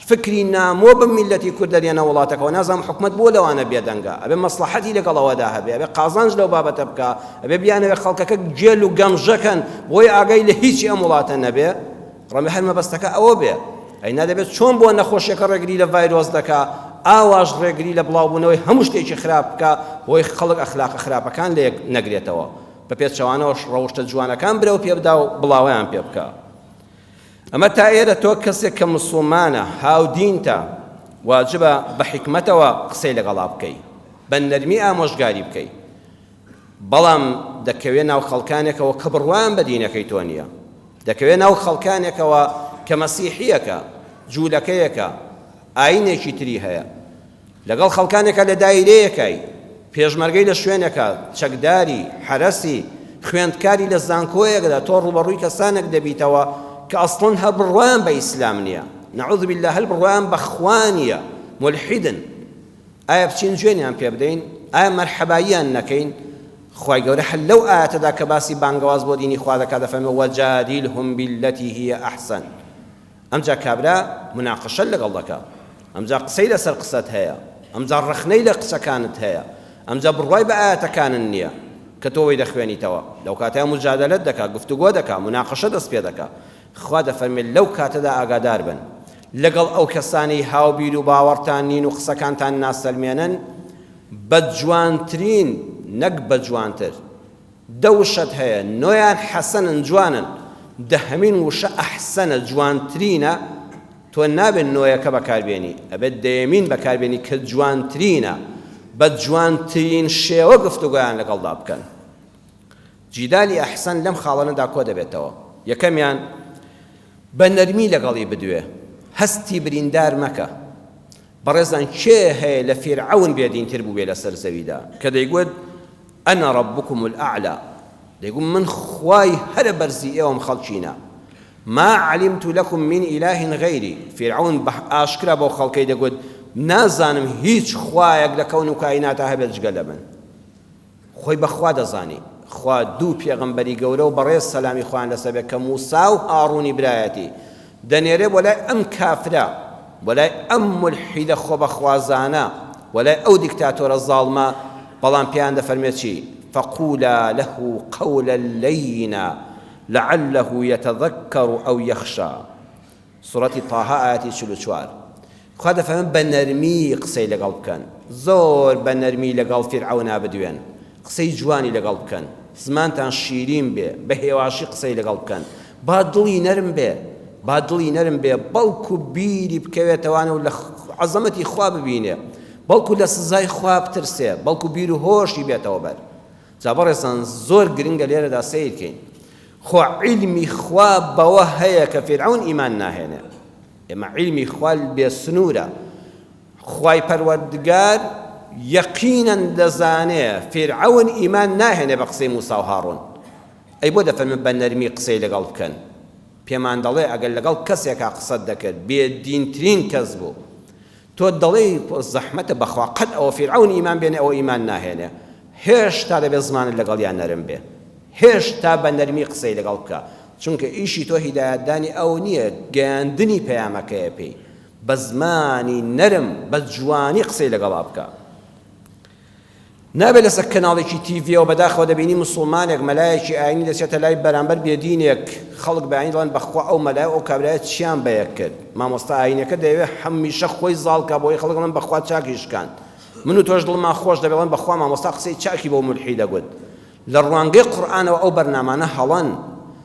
فکری نامۆ بە میلەتی کورد دەرێنە وڵاتەکەەوە نازانم حکومەت بۆ لەوانە بێدەنگە ئەبێ مەسلحەتی لەگەڵەوەدا هەبێ ئەبێ قازانج لەو بابەتە بکە ئەبێ بیانەوێ خەڵکەکە جێل و گەمژەکەن بۆی ئاگای لە هیچی ئەم وڵاتە نەبێ ڕەمی هەر مەبەستەکە ئەوە بێ ئەی نادەبێت چۆن بۆ نەخۆشیەکە ڕێگری لە ڤایرۆس دەکا ئاواش ڕێگری لە بڵاوبوونەوەی هەموو شتێکی خراپ بکە بۆی خەڵک ئەخلاقە خراپەکان لێک نەگرێتەوە بە پێچەوانەوەش ڕەوشتە جوانەکان برەو پێ بدا و بڵاویان پێ بکە ئەمە تا ئێرە تۆ کەسێک کە مسڵمانە هاودینتە واجبە بە حکمەتەوە قسەی لەگەڵا بکەی بە نەرمی ئامۆژگاری بکەی بەڵام دەکەوێت ناو خەڵکانێکەوە کە بڕوان بە دینەکەی تۆ نییە دەکەوێت ناو خەڵکانێکەوە کە مەسیحیەکە جوولەکەیەکە ئاینێکی تری هەیە لەگەڵ خەڵکانێکە لە دایرەیەکای پێشمەرگەی لە شوێنێکە چەکداری حرەسی خوێندکاری لە زانکۆیەکدا تۆ ڕوبەڕووی کەسانێک دەبیتەوە کە ئەسڵن هەبڕوان بە ئیسلام نییە نەعوذ بالله هەڵبڕوان بە خوا نییە ملحیدن ئایا بچین جوێنیان پێ بدەین ئایا مەرحەباییان نەکەین خوای گەورە هەر لەو ئاەتەدا کە باسی بانگەواز بۆ دینی خوا دەکات دەفەرمێ وەجادیلهم بالەتی هی ئەحسەن ئەمجا کابرا مناقەشە لەگەڵ دەکات ئەمجا قسەی لەسەر قسەت هەیە ئەمجا ڕخنەی لە قسەکانت هەیە ئەمجا بڕوای بە ئاەتەکانن نییە کە تۆ وەی دەخوێنیتەوە لەو کاتەیە مجادلەت دەکات گفتوگۆ دەکات مناقەشە دەست پێ دەکات خوا دەفەرمێت لەو کاتەدا ئاگادار بن لەگەڵ ئەو کەسانی هاوبیر و باوەڕتان نین و قسەکانتان ناسەلمێنن بە جوانترین نەک بە جوانتر دەوشت هەیە نۆیان حەسەنن جوانن دەهەمین وشە ئەحسەنە جوانترینە تۆ نابێت نۆیەکە بەکاربێنی ئەبێت دەیەمین بەکاربێنی کە جوانترینە بە جوانترین شێوە گفتوگۆیان لەگەڵدا بکەن جیدالی ئەحسەن لەم خاڵانەدا کۆ دەبێتەوە یەکەمیان بە نەرمی لەگەڵی بدوێ هەستی بریندار مەکە بەڕێزان کێ هەیە لە فیرعەون بێدینتر بوو بێ لەسەر زەویدا کە دەیگوت ئەنا ڕەبوکم الئەعلا دەیگوت من خوای هەرە بەرزی ئێوەم خەڵکینە ما علمت لكم من إله غيري فرعون ئاشکرا بۆ خەڵکەی دەگوت نازانم هیچ خوایەک لە کەون و کائیناتە هەبێت جگە لە من خۆی بەخوا دەزانی خوا دوو پێغەمبەری گەورە و بەڕێز سەلامی خوان لەسەر بێت کە موسا و هاڕوونی برایەتی دەنێرێ بۆ لای ئەم کافرە بۆ لای ئەم ملحیدە خۆ بەخوازانە بۆ لای ئەو دیکتاتۆرە زاڵمە بەڵام پێیان دەفەرمێت چی فقولا له قولا لينا لعله يتذكر أو يخشى سورة طه آياتي 44 خوا دەفەرمێت بە نەرمی قسەی لەگەڵ بکەن زۆر بە نەرمی لەگەڵ فیرعەونا بدوێن قسەی جوانی لەگەڵ بکەن زمانتان شیرین بێ بە هێواشی قسەی لەگەڵ بکەن با دڵی نەرم بێ با دڵی نەرم بێ بەڵکو بیری بکەوێتەوانە و لە عەزەمەتی خوا ببینێ بەڵکو لە سزای خوا بترسێ بەڵکو بیر و هۆشی بێتەوە بەر جا بەڕێزان زۆر گرنگە لێرەدا سیرکەین خۆ عیلمی خوا بەوە هەیە کە فیرعەون ئیمان ناهێنێ ئێمە عیلمی خوا بێ سنوورە خوای پەروەردگار یەقینەن دەزانێ فیرعەون ئیمان ناهێنێ بە قسەی موسا و هاڕون ئەی بۆ دەفەرمێت بە نەرمی قسەی لەگەڵ بکەن پێمان دەڵێ ئەگەر لەگەڵ کەسێکا قسەت دەکرد بێدینترین کەس بوو تۆ دەڵێ زەحمەتە بەخوا قەت ئەوە فیرعەون ئیمان بێنێ ئەوە ئیمان ناهێنێ هێشتا دەبێت زمانت لەگەڵیان نەرم بێ هێشتا بە نەرمی قسەی لەگەڵ بکە چونکە ئیشی تۆ هیدایەتدانی ئەو نییە گەیاندنی پەیامەکەیە پێی بە زمانی نەرم بە جوانی قسەی لەگەڵا بکە نابێت لەسەر کەناڵێکی تیڤیەوە بەداخەوە دەبینی مسڵمانێک مەلایەکی ئاینی دەچێتە لای بەرامبەر بێدینێک خەڵک بەئاینی دەڵێن بەخوا ئەو مەلای ئەو کابرایە چیان بەیەک کرد مامۆستا ئاینەکە دەیەوێت هەمیشە خۆی زاڵکە بۆی خەڵک دەڵێن بەخوا چاکیشکان من و تۆش دڵمان خۆش دەبێڵێن بەخوا مامۆستا قسەی چاکی بۆ مولحی دەگوت لە ڕوانگەی قورئانەوە ئەو بەرنامانە هەڵەن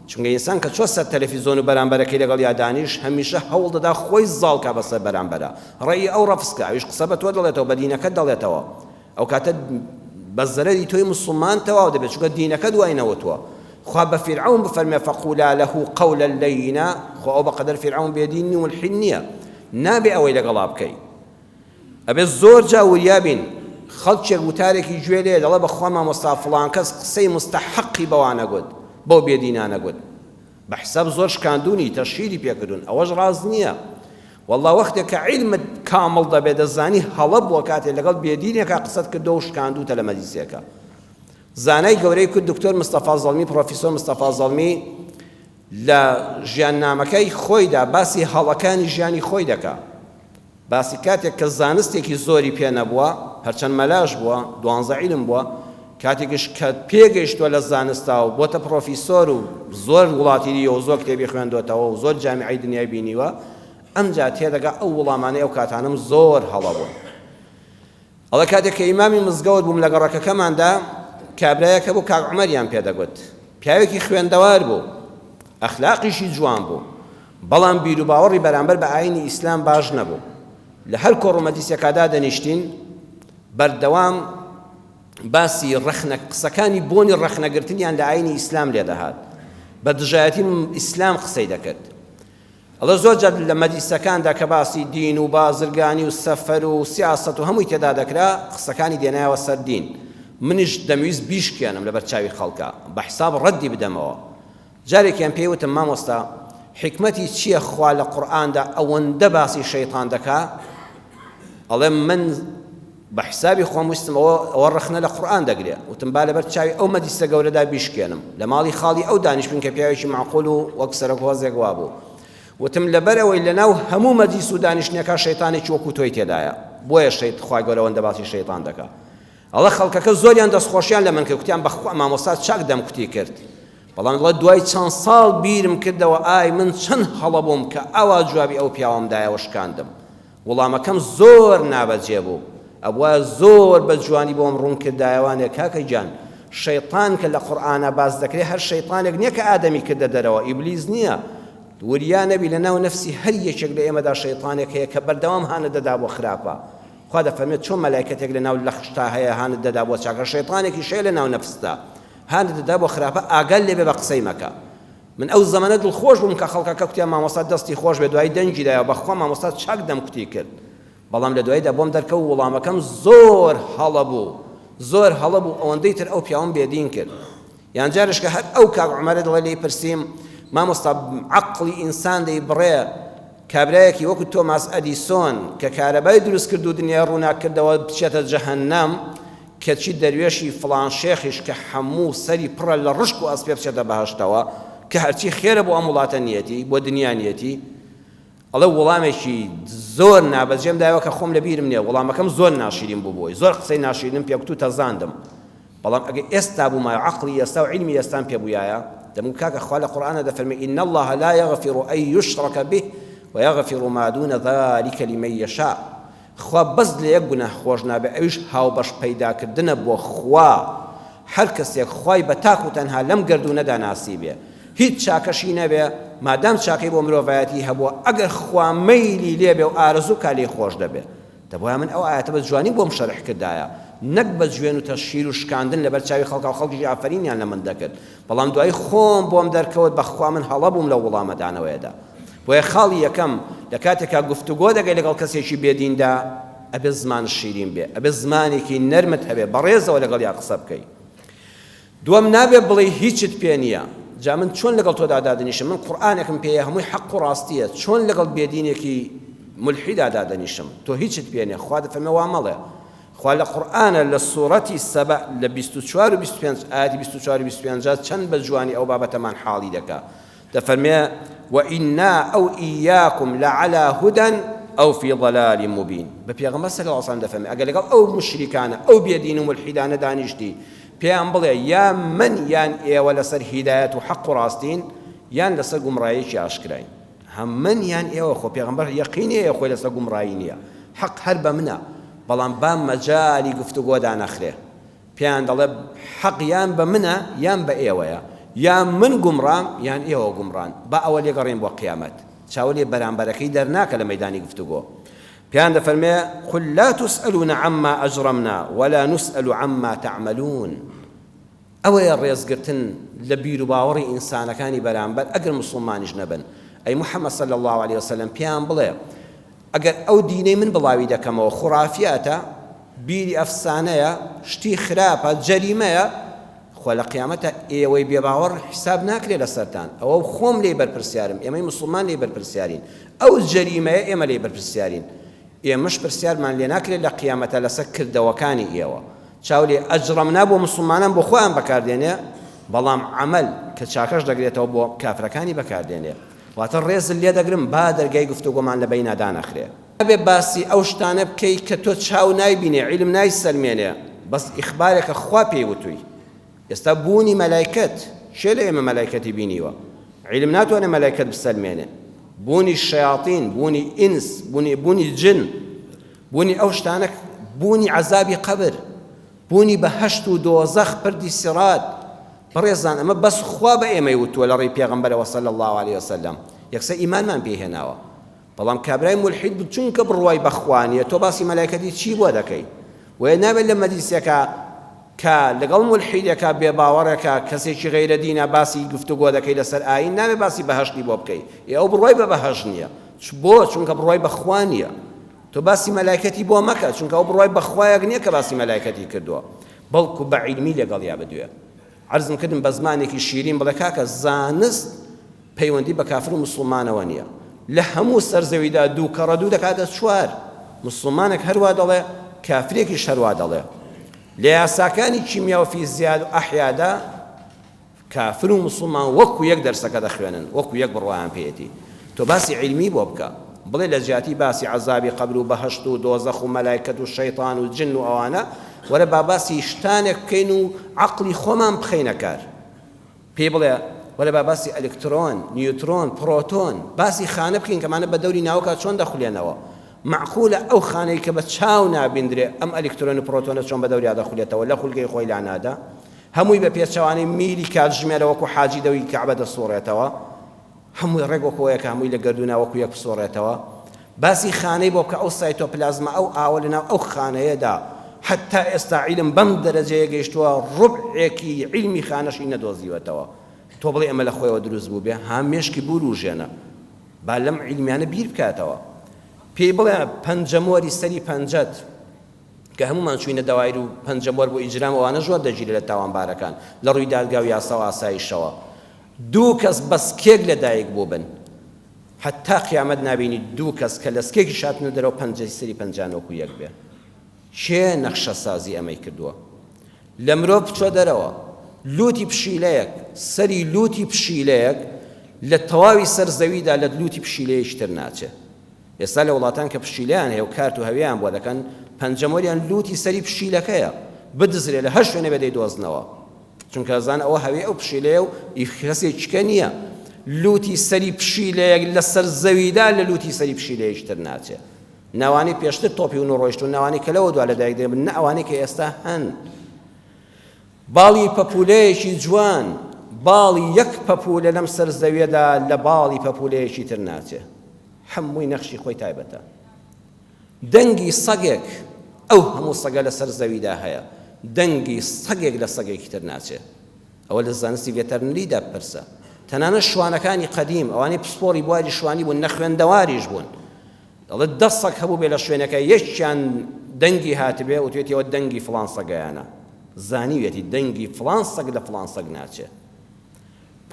چونکە ئینسان کە چۆ سەر تەلەڤیزۆن و بەرامبەرەکەی لەگەڵ یادانیش هەمیشە هەوڵ دەدا خۆی زاڵکە بەسەر بەرامبەرە ڕێی ئەو ڕەفسکە ئەویش قسە بە تۆ دەڵێتەوە بە دینەکەت دەڵێتەوە ئەو کاتە بە زەرەری تۆی مسلمان تەواو دەبێت چونکە دینەکە دوای نەوتووە خوا بە فیرعەون بفەرمێ فەقولا له قەولا لەینا خۆ ئەو بەقەدەر فیرعەون بێدینی و ملحید نییە نابێ ئەوەی لەگەڵا بکەی ئەبێ زۆر جا وریابین خەڵکێک وتارێکی گوێ لێ دەڵێ بەخوا مامۆستا فڵان کەس قسەی مستەحەقی بەوانە گوت بەو بێدینانە گوت بە حساب زۆر شکاندونی تەشهیری پێکردون ئەوەش ڕاز نییە والله وەختێک کە عیلمت کامڵ دەبێت دەزانی هەڵە بووە کاتێک لەگەڵ بێدینێکە قسەت کردەوە و شکاندوتە لە مەجلیسێکە زانای گەورەی کورد دکتۆر مستەفا زەڵمی پرۆفیسۆر مستەفا زەڵمی لە ژیاننامەکەی خۆیدا باسی هەڵەکانی ژیانی خۆی دەکا باسی کاتێک کە زانستێکی زۆری پێ نەبووە هەرچەند مەلاش بووە 12 عیلم بووە کاتێکش کە پێگەیشتووە لە زانستا و بۆتە پرۆفیسۆر و زۆر وڵاتیریە و زۆر کتێبی خوێندوێتەوە و زۆر جامیعەی دنیای بینیوە ئەمجا تێدەگا ئەو وڵامانەی ئەو کاتانم زۆر هەڵە بوو ئەڵە کاتێک کە ئیمامی مزگەوت بووم لە گەڕەکەکەماندا کابرایەکە بوو کاک عومەریان پێدەگوت پیاوێکی خوێندەوار بوو ئەخلاقیشی جوان بوو بەڵام بیر و باوەڕی بەرامبەر بە ئاینی ئیسلام باش نەبوو لە هەر کۆڕ و مەجلیسێکادا دەنیشتین بەردەوام باسی قسەکانی بۆنی ڕەخنەگرتنیان لە ئاینی ئیسلام لێدەهات بە دژایەتی ئیسلام قسەی دەکرد ئەڵە زۆر جار لە مەجلیسەکاندا کە باسی دین و بازرگانی و سەفەر و سیاسەت و هەمووی تێدا دەکرا قسەکانی دێنایەوە سەر دین منیش دەمویست بیشکێنم لەبەر چاوی خەڵکە بە حساب ڕەدی بدەمەوە جارێکیان پێی وتم مامۆستا حکمەتی چییە خوا لە قورئاندا ئەوەندە باسی شەیطان دەکا ئەڵێ من بە حسابی خۆم ویستم ئەوە ڕەخنە لە قورئان دەگرێ وتم با لەبەر چاوی ئەو مەجلیسە گەورەدا بیشکێنم لە ماڵی خاڵی ئەو دانیشتبوون کە پیاوێکی معقوڵ و وەک سەرۆکوەزێک وا بوو وتم لەبەرەوەی لەناو هەموو مەجلیس و دانیشتنیەکە شەیطانێکی وەکو تۆی تێدایە بۆیە خوای گەورە ئەوەندە باسی شەیطان دەکا ئەڵە خەڵکەکە زۆریان دەستخۆشیان لە من کرد کوتیان بەخوا مامۆستا چاک دەمکوتی کرد بەڵام دڵێ دوای چەند ساڵ بیرم کردەوە ئای من چەند هەڵە بووم کە ئەوا جوابی ئەو پیاوەمدایەوە شکاندم وەڵامەکەم زۆر نابەجێ بوو ئەوە زۆر بە جوانی بۆم ڕوون کردایەوانێ کاکەی جان شەیطان کە لە قورئانە باز دەکرێت هەر شەیطانێک نییە کە ئادەمی کردە دەرەوە ئیبلیس نییە وریا نەبی لەناو نەفسی هەر یەکێک لە ئێمەدا شەیطانێک هەیە کە بەردەوام هانە دەدا بۆ خراپە خوا دەفەرمێت چۆن مەلایکەتێک لەناو لەخشتا هەیە هانە دەدا بۆ چاکە شەیطانێکی شەیە لەناو نەفسدا هانە دەدا بۆ خراپە ئاگال لێبێ بە قسەی مەکە من ئەو زەمانە دڵخۆش بووم کە خەڵکەکە کوتیان مامۆستا دەستی خۆش بێ دوای دەنگیدایە بەخوا مامۆستا چاک دەمکوتی کرد بەڵام لە دواییدا بۆم دەرکەوت وەڵامەکەم زۆر هەڵە بوو ئەوەندەی تر ئەو پیاوەم بێدین کرد یان جارش کە هەر ئەو کاک عومەرە دڵێ لێی پرسیم مامۆستا عەقڵی ئینسان دەی بڕێ کابرایەکی وەکو تۆماس ئەدیسۆن کە کارەبای دروست کرد و دنیا ڕوونا کردەوە بچێتە جەهەنەم کەچی دەروێشی فڵان شێخیش کە هەموو سەری پڕە لە ڕشک و ئەسپێ بچێتە بەهەشتەوە کە هەرچی خێرە بۆ ئەم وڵاتە نیەتی بۆ دنیا نیەتی ئەڵێ وەڵامێکی زۆر نابەجێم دایەوە کە خۆم لەبیرم نییە وەڵامەکەم زۆر ناشرین بوو بۆی زۆر قسەی ناشرینم پێ بکوتە زاندم بەڵام ئەگەر ئێستا بوومایە عەقڵی ئێستا و عیلمی ئێستان پێ بوویایە دەموو کاکە خوا لە قورئانە دەفەرمێ ئین الله لا یغفر ئەن یشرک به ويغفر ما دون ذلك لمن يشاء خوا بەس لە یەک گوناه خۆش نابێ ئەویش هاوبەش پەیداکردنە بۆ خوا هەر کەسێک خوای بە تاک و تەنها لەم گردوونەدا ناسیبێ هیچ چاکەشی نەبێ مادام چاکەی بۆ مرۆڤایەتی هەبووە ئەگەر خوا مەیلی لێبێ و ئارزوو کا لێی خۆش دەبێ دەبوایە من ئەو ئاەتە بە جوانی بۆم شەرح کردایە نەک بە جوێن و تەشهیر و شکاندن لەبەر چاوی خەڵکە و خەڵکیش ئافرینیان لە من دەکرد بەڵام دوای خۆم بۆم دەرکەوت بەخوا من هەڵە بووم لە وەڵامەدانەوەیەدا بۆیە خاڵی یەکەم لە کاتێکا گفتوگۆ دەگەی لەگەڵ کەسێکی بێدیندا ئەبێ زمان شیرین بێ ئەبێ زمانێکی نەرمت هەبێ بەڕێزەوە لەگەڵ یا قسە بکەی دووەم نابێ بڵێ هیچت پێ نییە جا من چۆن لەگەڵ تۆدا دادەنیشم من قورئانێکم پێیە هەمووی حەق و ڕاستیە چۆن لەگەڵ بێدینێکی ملحیدا دادەنیشم تۆ هیچت پێ نییە خوا دەفەرمێ وا مەڵێ خوا لە قورئانە لە سوورەتی سەبە لە 24 و 25 ئاەتی 24 و 25 چەند بە جوانی ئەو بابەتەمان حاڵی دەکا دەفەرمێ وإنا أو إياكم لعلى هدى أو في ضلال مبين بپیغمبر صلی الله علیه و سلم دەفەرمێ ئەگەر لەگەڵ ئەو مشریکانە ئەو بێدین و ملحیدانە دانیشتی پێیان بڵێ یا من یان ئێوە لەسەر هیدایەت و حەق و ڕاستین یان لەسەر گومڕاییەکی ئاشکراین هەم من یان ئێوە خۆ پێغمبەر یەقینی خۆی لەسەر گومڕایی نییە حەق هەر بە منە بەڵام با مەجالی گفتوگۆدا نەخرێ پێیان دەڵێ حەق یان بە منە یان بە ئێوەیە یا من گومڕام یان ئێوە گومڕان با ئەوە لێگەڕێن بۆ قیامەت چاوەلێ بەرامبەرەکەی دەرناکە لە مەیدانی گفتوگۆ پیان دەفەرمێ قل لا تسألون عما أجرمنا ولا نسأل عما تعملون ئەوەیە ڕێزگرتن لە بیر و باوەڕی ئینسانەکانی بەرامبەر ئەگەر موسڵمانیش نەبن ئەی محەممەد صلی الله عليه وسلم پیان بڵێ ئەگەر ئەو دینەی من بڵاوی دەکەمەوە خوڕافیاتە بیری ئەفسانەیە شتی خراپە جەریمەیە خۆ لە قیامەتە ئێوەی بێباوەڕ حیساب ناکرێت لەسەرتان ئەوە خۆم لێ بەرپرسیارم ئێمەی موسڵمان لێ بەرپرسیارین ئەو جەریمەیە ئێمە لێ بەرپرسیارین ئێمەش پرسیارمان لێ ناکرێت لە قیامەتە لەسەر کردەوەکانی ئێوە چاو لێ ئەجڕەمنا بۆ موسڵمانان بۆ خۆیان بەکاردێنێ بەڵام عەمەل کە چاکەش دەگرێتەوە بۆ کافرەکانی بەکاردێنێ واتە ڕێزت لێ دەگرم با دەرگای گفتوگۆمان لە بەینا دانەخرێ نابێ باسی ئەو شتانە بکەی کە تۆ چاو نایبینێ عیلم نایسەلمێنێ بەس ئیخبارێکە خوا پێی وتووی ئێستا بوونی مەلایکەت شێ لە ئێمە مەلایکەتی بینیوە عیلم ناتوانێ مەلایکەت بسەلمێنێ بوونی شەیاطین بوونی ئینس بوونی جن بوونی ئەو شتانە بوونی عەزابی قەبر بوونی بەهەشت و دۆزەخ پردی سیڕات بەڕێزان ئەمە بەس خوا بە ئێمەی وتووە لە ڕێی پێغەمبەرەوە صلی الله عليه وسلم یەکسەر ئیمانمان پێهێناوە بەڵام کابرای مولحید چونکە بڕوای بەخوانیە تۆ باسی مەلایکەتی چی بۆ دەکەی وێ نابێت لە مەجلیسێکە کە لەگەڵ مولحیدێکە بێباوەڕێکە کەسێکی غەیرە دینە باسی گفتوگۆ دەکەی لەسەر ئاین نابێت باسی بەهەشتی بۆ بکەی ئەو بڕوای بە بەهەشت نییە بۆ چونکە بڕوای بەخوانیە تۆ باسی مەلایکەتی بۆ مەکە چونکە ئەو بڕوای بەخوایەک نییە کە باسی مەلایکەتی کردووە بەڵکو بە عیلمی لەگەڵیا بدوێ عەرزم کردم بە زمانێکی شیرین بڵێ کاکە زانست پەیوەندی بە کافر و موسڵمانەوە نییە لە هەموو سەرزەویدا دوو کەڕە دوو دەکاتە چوار موسڵمانێک هەروە دەڵێ کافرێکیش هەروە دەڵێ لە یاساکانی کیمیا و فیزیا و ئەحیادا کافر و موسڵمان وەکو یەک دەرسەکە دەخوێنن وەکو یەک بڕوایان پێیەتی تۆ باسی عیلمی بۆ بکە بڵێ لە جیاتی باسی عەزابی قەبر و بەهەشت و دۆزەخ و مەلایکەت و شەیطان و جن و ئەوانە وەرە با باسی شتانێک بکەین و عەقڵی خۆمان بخەینە کار پێی بڵێ وەرە با باسی ئەلکترۆن نیوترۆن پرۆتۆن باسی خانە بکەین کەمانە بە دەوری ناوکە چۆن دەخولێنەوە معقولە ئەو خانەی کە بە چاو نابیندرێ ئەم ئەلکترۆن و پرۆتۆنە چۆن بە دەوریا دەخولێتەوە لە خولگەی خۆی لانادا هەمووی بە پێچەوانەی میلی کاتژمێرە وەکو حاجی دەوری کەعبە دەسوڕێتەوە هەمووی ڕێگۆکۆیەکە هەمووی لە گەردوونا وەکو یەک بسۆڕێتەوە باسی خانەی بۆ بکە ئەو سایتۆپلازمە ئەو ئاوە لەناو ئەو خانەیەدا حتا ئێستا عیلم بەم دەرەجەیە گەیشتووە ڕوبعێکی عیلمی خانەشی نەدۆزیوەتەوە تۆ بڵێ ئەمە لە خۆیەوە دروست بوو بێ هەمێشکی بوروژێنە با لەم عیلمیانە بیر بکاتەوە پێی بڵێ پەنجەمۆری سەری پەنجەت کە هەمومان چوینە دەوایر و پەنجەمۆر بۆ ئیجرام ئەوانە زۆر دەگیرێت لە تاوانبارەکان لە ڕووی دادگا و یاسا و ئاسایشەوە دوو کەس بەس کێک لەدایک بوو بن حتا قیامەت نابینی دوو کەس کە لە سکێکی شاتنە دەرەوە پەنجەی سەری پەنجانەوەکو یەک بێ چێ نەخشە سازی ئەمەی کردووە لە مرۆڤ بچۆ دەرەوە لوتی پشیلەیەک سەری لوتی پشیلەیەک لە تەواوی سەر زەویدا لە لوتی پشیلەیەشتر ناچێ ئێستا لە وڵاتان کە پشیلەیان هەیە و کارت و هەویان بۆ دەکەن پەنجەمۆریان لوتی سەری پشیلەکەیە بدزرێ لە هەر شوێنێ بەدەی دۆزنەوە چونکە زان ئەوە هەوێ ئەو پشیلەیە و کەسێکیکە نییە لوتی سەری پشیلەیەک لە سەر زەویدا لە لوتی سەری پشیلەیەشتر ناچێ ناوانی پێشتر تۆپی و نڕۆیشت و ناوانی کە لەوە دوا لەدایک دێبن نە ئەوانەی کە ئێستا هەن باڵی پەپولەیەکی جوان باڵی یەک پەپولە لەم سەر زەویەدا لە باڵی پەپولەیەکی تر ناچێ هەمووی نەخشی خۆی تایبەتە دەنگی سەگێک ئەو هەموو سەگە لە سەر زەویدا هەیە دەنگی سەگێک لە سەگێکی تر ناچێ ئەوە لە زانستی ڤێتەرنەریدا بپرسە تەنانەت شوانەکانی قەدیم ئەوانەی پسپۆری بواری شوانی بوون نەخوێندەواریش بوون دەڵێت دە سەگ هەبوو بێ لە شوێنەکە یەکیان دەنگی هاتبێ و توێتیەوە دەنگی فڵان سەگەیانە زانیوێتی دەنگی فڵان سەگ لە فڵان سەگ ناچێ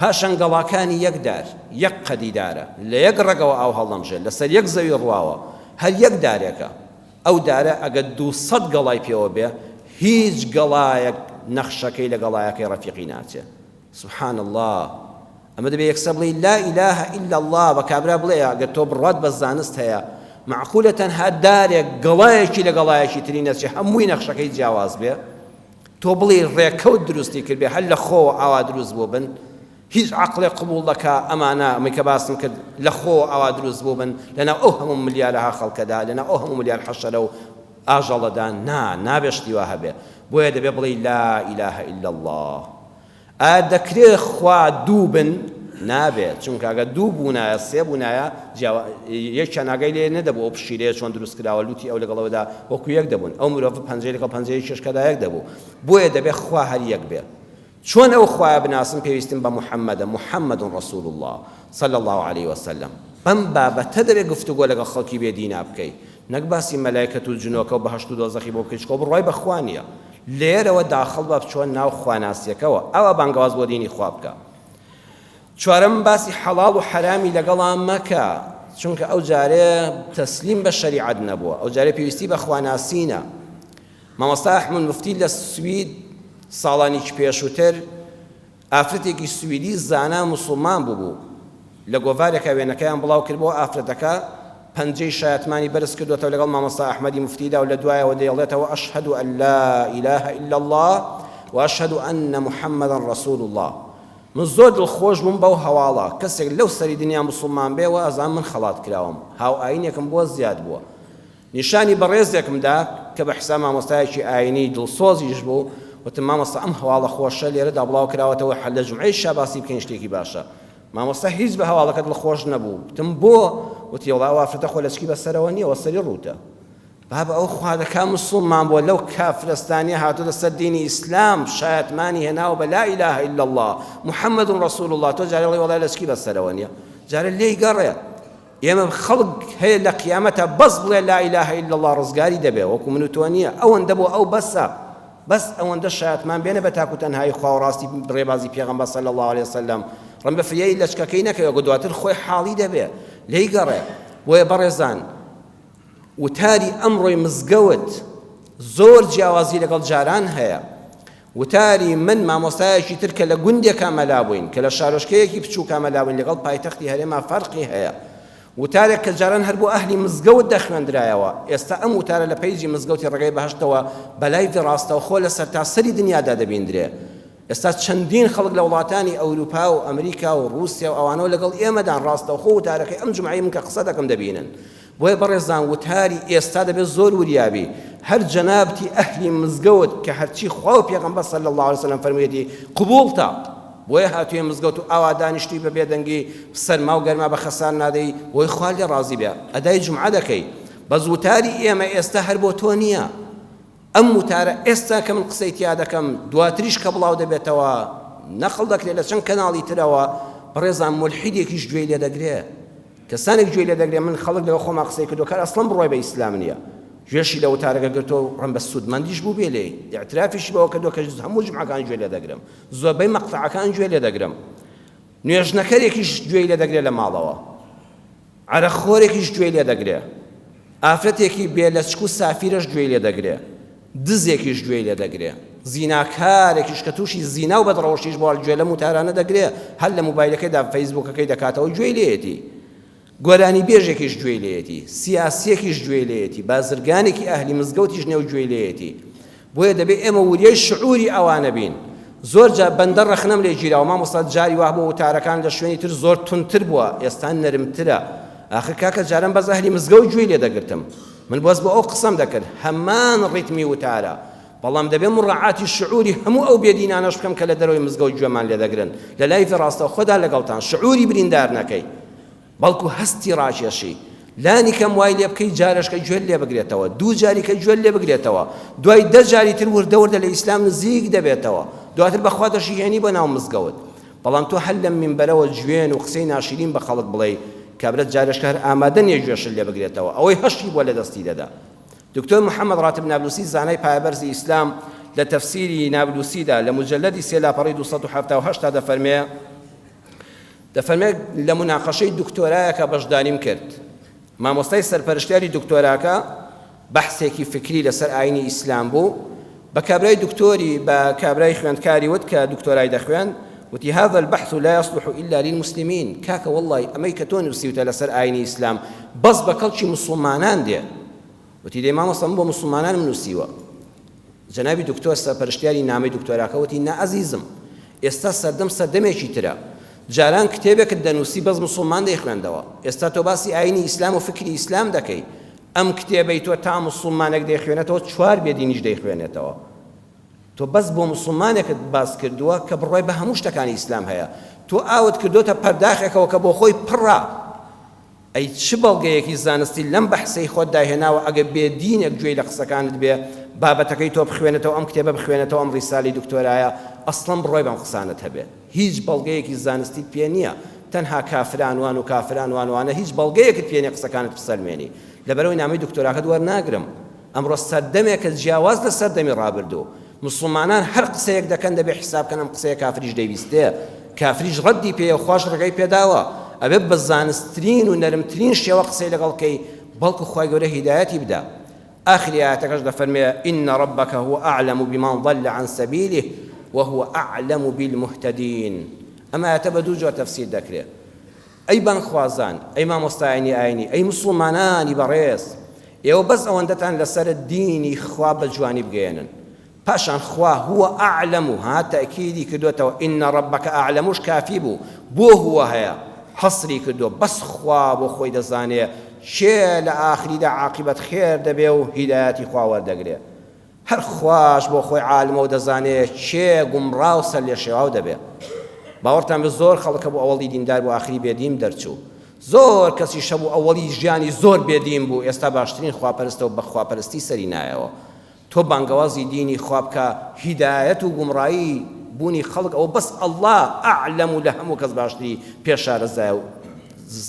پاشان گەڵاکانی یەکدار یەک قەدیدارە لە یەک ڕێگەوە ئاو هەڵەمژێت لەسەر یەک زەوی ڕواوە هەر یەک دارێکە ئەو دارە ئەگەر 200 گەڵای پێوە بێ هیچ گەڵایەک نەخشەکەی لە گەڵایەکەی ڕەفیقی ناچێ سبحان الله ئەمە دەبێ یەکسەر بڵێ لا إله إلا الله بە کابرا بڵێ ئەگەر تۆ بڕات بە زانست هەیە معقولە تەنها دارێک گەڵایەکی لە گەڵایەکی تری نەچێ هەمووی نەخشەکەی جیاواز بێ تۆ بڵێ ڕێکەوت دروستی کرد بێ هەر لە خۆوە ئاوا دروست بوو بن هیچ عقلێ قبول دەکا ئەمانە ئەمەی کە باسم کرد لە خۆوە ئاوا دروست بوو بن لەناو ئەو هەموو ملیارەها خەڵکەدا لەناو ئەو هەموو ملیار حەشەرە و ئاژەڵەدا نابێشتی وا هەبێ بۆیە دەبێ بڵێ لا إله إلا الله دەکرێ خوا دوو بن نابێت چونکە ئەگە دوو بوونایە سێ بوونایە یەکیان ئاگای لێ نەدەبوو ئەو پشیلەیە چۆن دروست کراوە لوتی ئەو لەگەڵەوەدا وەکو یەک دەبوون ئەو مرۆڤ پەنجەی لەگەڵ پەنجەی شەشکەدا یەک دەبوو بۆیە دەبێت خوا هەر یەک بێت چۆن ئەو خوایە بناسم پێویستیم بە محەممەدە محەممەد ڕەسوول الله صلى الله عليه وسلم بەم بابەتە دەبێت گفتوگۆ لەگەڵ خەڵکی بێدینا بکەی نەک باسی مەلایکەت و جنۆکە و بەهەشت و دۆزەخی بۆ بکەیت چکۆ بڕوای بەخوا نییە لێرەوە داخڵ بە بچۆن ناو خواناسیەکەەوە ئەوە بانگواز بۆ دینی خوا بکە. چوارەم باسی حەڵاڵ و حەرامی لەگەڵان مەکە، چونکە ئەو جارێ تەسلیم بە شەریعەت نەبووە، ئەو جارێ پێویستی بە خواناسینە. مامۆستا ئەحمەد موفتی لە سوید ساڵانێکی پێشووتر ئافرەتێکی سویدی زانا موسڵمان بوو لە گۆڤارێکە وێنەکەیان بڵاو کرد بۆ ئافرەتەکە پەنجەی شایەتمانی بەرز کردوێتەوە لەگەڵ مامۆستا ئەحمەدی موفتیدا و لە دوایەوە دەیڵێتەوە ئەشهەد ئەن لا ئیلاهە ئیلا الله وأشهد أن محمدا رسول الله. من زۆر دڵخۆش بووم بەو هەواڵە، کەسێک لەو سەری دنیا موسڵمان بێەوە ئەزان من خەڵات کراوم، هاو ئاینێکم بۆ زیاد بووە. نیشانی بەڕێزێکمدا کە بە حساب مامۆستایەکی ئاینی دڵسۆزیش بوو، وتم مامۆستا ئەم هەواڵە خۆشە لێرەدا بڵاو کراوەتەوە حەل لە جومعەی شا باسی بکەین شتێکی باشە. مامۆستا هیچ بە هەواڵەکەت دڵخۆش نەبوو. وتم بۆ؟ وتی وەڵا ئەو ئافرەتە خۆلەچکی بەسەرەوە نییە، وە سەری ڕووتە. بابە ئەو خوادەکە موسڵمان بووە لەو کافرستانیە هاتووە سەر دینی ئیسلام، شایەتمانی هێناوە بە لا ئیلاهە ئیلا الله محەممەد رەسوول الله. تۆ جارێ وەڵای لەچکی بەسەرەوە نییە، جارە لێی گەڕێ. ئێمە خەڵک هەیە لە قیامەتە بەس بڵێ لا ئیلاهە ئیلا الله ڕزگاری دەبێ، وەکو من و تۆ نییە. ئەوەندە بۆ ئەو بەسە، بەس ئەوەندە شایەتمان بێنە بە تاکو تەنهایی خوا و ڕاستی ڕێبازی پێغەمبەر صلی الله علیه وسلم. ڕەن بە فریای لەچکەکەی نەکەوێ، دواتر خۆی حاڵی دەبێ، لێی گەڕێ. بۆیە بەڕێزان، وتاری ئەمڕۆی مزگەوت زۆر جیاوازی لەگەڵ جاران هەیە. وتاری من مامۆستایەکی تر کە لە گوندێکا مەلا بووین، کە لە شارۆچکەیەکی بچووکا مەلا بووین، لەگەڵ پایتەختی هەرێما فەرقی هەیە. وتارێک کە جاران هەر بۆ ئەهلی مزگەوت دەخوێندرایەوە، ئێستا ئەم وتارە لە پەیجی مزگەوتی ڕێگەی بەهەشتەوە بەلای ڕاستەوە خۆ لە سەرتاسەری دنیادا دەبیندرێ. ئێستا چەندین خەڵک لە وڵاتانی ئەوروپا و ئەمریکا و رووسیا و ئەوانەوە لەگەڵ ئێمەدان ڕاستەوخۆ وتارەکەی ئەم جومعەی من کە قسە دەکەم دەبینن. بۆیە بەڕێزان، وتاری ئێستا دەبێت زۆر وریابی. هەر جەنابەتی ئەهلی مزگەوت کە هەرچی خوا و پێغەمبەر صلی الله علیه وسلم فەرموویەتی قبوڵتە، بۆیە هاتوویە مزگەوت و ئاوا دانیشتووی بە بێدەنگی سەرما و گەرما بە خەسار نادەی، بۆی خوا لێ ڕازی بێ، ئەدای جومعە دەکەی. بەس وتاری ئێمە ئێستا هەر بۆ تۆ نییە. ئەم وتارە ئێستا کە من قسەی تیا دەکەم، دواتریش کە بڵاو دەبێتەوە، نەقڵ دەکرێت لە چەند کەناڵی ترەوە، بەڕێزان مولحیدێکیش گوێی لێ دەگرێت. کەسانێک گوێی لێ دەگرێت. من خەڵک لەوە خۆما قسەی کردو کار ئەسڵەن بڕۆی بە ئیسلام نییە، گوێشی لە وتارەکە گرتۆ ڕەن بە سوودمەندیش بوو بێ لێ، ئیعترافیشی بەوە کردووە کە هەموو جومعەکان گوێ لێ دەگرم، زۆربەی مەقتەعەکان گوێ لێ دەگرم، نوێژنەکەرێکیش گوێی لێ دەگرێت لە ماڵەوە، عەرەخۆرێکیش گوێی لێ دەگرێت، ئافرەتێکی بێ لە چک و سافیرەش گوێی لێ دەگرێت، دزێکیش گوێی لێ دەگرێت، زیناکارێکیش کە تووشی زینا و بەدڕەوەشیش بۆ گوێ لە وتارانە دەگرێت، هەر لە مۆبایلەکەیدا فەیسبووکەکەی دەکاتەوە گوێی لێیەتی، گۆرانی بێژێکیش گوێی لێیەتی، سیاسیەکیش گوێی لێیەتی، بازرگانێکی ئەهلی مزگەوتیش نێو گوێی لێیەتی. بۆیە دەبێت ئێمە وریای شعوری ئەوانە بین. زۆر جا بەندە ڕەخنەم لێ گیراوە، مامۆستا جاری وا بۆ وتارەکان لە شوێنی تر زۆر تونتر بووە، ئێستا نەرمترە. ئاخر کاکە جاران بەز ئەهلی مزگەوت گوێی لێ دەگرتم، من بۆز بۆ ئەو قسەم دەکرد هەمان ڕیتمی وتارە، بەڵام دەبێت مڕعاتی شعوری هەموو ئەو بێدینانەش بکەم کە لە دەرەوەی مزگەوت گوێمان لێ دەگرن، لە لای ڕاستەوە خۆدا لەگەڵتان شعوری بریندار نەکەی، بەڵکو هەستی ڕاکێشی. لانی کەم وای لێ بکەی جارشکە گوێ لێ بگرێتەوە، دوو جاریکە گوێ لێ بگرێتەوە، دوای 10 جاری تر وردە وردە لە ئیسلام نزیک دەبێتەوە، دواتر بەخوا دەشیێنی بۆ ناو مزگەوت. بەڵام تۆ هەر لە مینبەرەوە جوێن و قسەی ناشرین بە خەڵک بڵێ، کابرا جارشکە هەر ئامادە نییە گوێشت لێ بگرێتەوە، ئەوەی هەشتی بۆ لە دەستی دەدا. دکتۆر محەممەد ڕاتب نابلوسی زانای پایەبەرزی ئیسلام لە تەفسیری نابلوسیدا لە مجەلەدی 3 278 دەفەرمێ لە مناقەشەی دکتۆرایەکە بەشداریم کرد. مامۆستای سەرپەرشتیاری دکتۆراکە بەحسێکی فکری لەسەر ئاینی ئیسلام بوو، بە کابرای دکتۆری بە کابرای خوێندکاری وت کە دکتۆرای دەخوێن، وتی هذا البحث لا يصلح إلا للمسلمين. کاکە والله ئەمەی کە تۆ نووسیوتە لەسەر ئاینی ئیسلام بەس بە کەڵکی موسڵمانان دێ. وتی دەی مامۆستا من بۆ موسڵمانانم نووسیوە. جەنابی دکتۆر سەرپەرشتیاری نامەی دکتۆراکە وتی نا ئەزیزم، ئێستا سەردەمێکی ترە، جاران کتێبێکت دەنووسی بەس موسڵمان دەیخوێندەوە، ئێستا تۆ باسی ئاینی ئیسلام و فکری ئیسلام دەکەی، ئەم کتێبەی تۆ تا موسڵمانێک دەیخوێنێتەوە 4 بێدینیش دەیخوێنێتەوە. تۆ بەس بۆ موسڵمانێکت باس کردووە کە بڕۆی بە هەموو شتەکانی ئیسلام هەیە، تۆ ئاوت کردوتە پەرداخێکەوە کە بۆ خۆی پڕە. ئەی چ بەڵگەیەکی زانستی لەم بەحسەی خۆت داهێناوە ئەگە بێدینێک گوێی لە قسەکانت بێ، بابەتەکەی تۆ بخوێنێتەوە، ئەم کتێبە بخوێنێتەوە، ئەم ڕیسالی دکتۆرایە، ئەسڵەن بڕۆی بەم قسانت هەبێ. هیچ بەڵگەیەکی زانستی پێ نییە، تەنها کافرانوان و کافرانوانوانە هیچ بەڵگەیەکت پێ نییە قسەکانت بسەلمێنی. لەبەرەوەی نامەی دکتۆراکەت وەرناگرم، ئەمڕۆ سەردەمێکە جیاواز لە سەردەمی ڕابردوو، مسلمانان هەر قسەیەک دەکەن دەبێ حیسابکەن ئەم قسەیە کافریش دەیویستێ کافریش ڕەدی پێ خۆش ڕێگەی پێداوە ئەبێ بە زانستترین و نەرمترین شێوە قسەی لەگەڵکەی بەڵکو خوای گەورە هیدایەتی بدە. آخر آياتكش دفرمي إن ربك هو أعلم بمن ضل عن سبيله وهو أعلم بالمهتدين. أما يتبدو جو تفسير ذكره أي بان خوازان أي ما مستعيني آيني أي مسلمانان بريس يو بس أوندتان لسر الدين خواب الجواني بغينا باشان خوا هو أعلم ها تأكيدي كدوته إن ربك أعلمش كافيبو بو هو هيا حصري كدو بس خواب وخوي دزانيه شێ لە ئاخریدا عاقبەت خێر دەبێ و هیدایەتی خوا وەردەگرێ هەر خوش بۆ خۆی عالمە و دەزانێت چێ گومڕا و سەر لێ شێواو دەبێ. باوەڕتان بە زۆر خەڵکە بۆ ئەوەڵی دیندار بۆ ئاخری بێدیم دەرچوو زۆر کەسی شەب و ئەوەڵی ژیانی زۆر بێدیم بوو ئێستا باشترین خواپەرستە و بە خواپەرستی سەری نایەوە. تۆ بانگەوازی دینی خوا بکە هیدایەت و گومڕایی بوونی خەڵک ئەو بەس ئەڵڵا ئەعلەم و لە هەموو کەس باشتری پێشارەزای و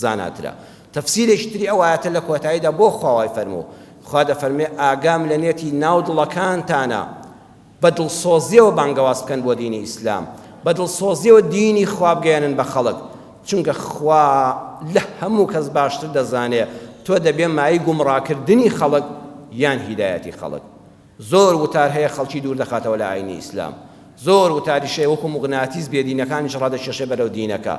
زاناترە. تفسیرێکی تری ئەو ئاەتە لە کۆتاییدا بۆ خواوای فەرموو خوا دەفەرمێ ئاگام لە نێتی ناو دڵەکانتانە بە دڵسۆزیەوە بانگەواز بکەن بۆ دینی ئیسلام بە دڵسۆزیەوە دینی خوا بگەێنن بە خەڵک چونکە خوا لە هەموو کەس باشتر دەزانێ تۆ دەبێ مای گومڕاکردنی خەڵک یان هیدایەتی خەڵک. زۆر وتار هەیە خەڵکی دوور دەخاتەوە لە ئاینی ئیسلام زۆر وتاری شەیە وەکو موغناتیس بێدینەکانیش ڕادەکێشێ بەرەو دینەکە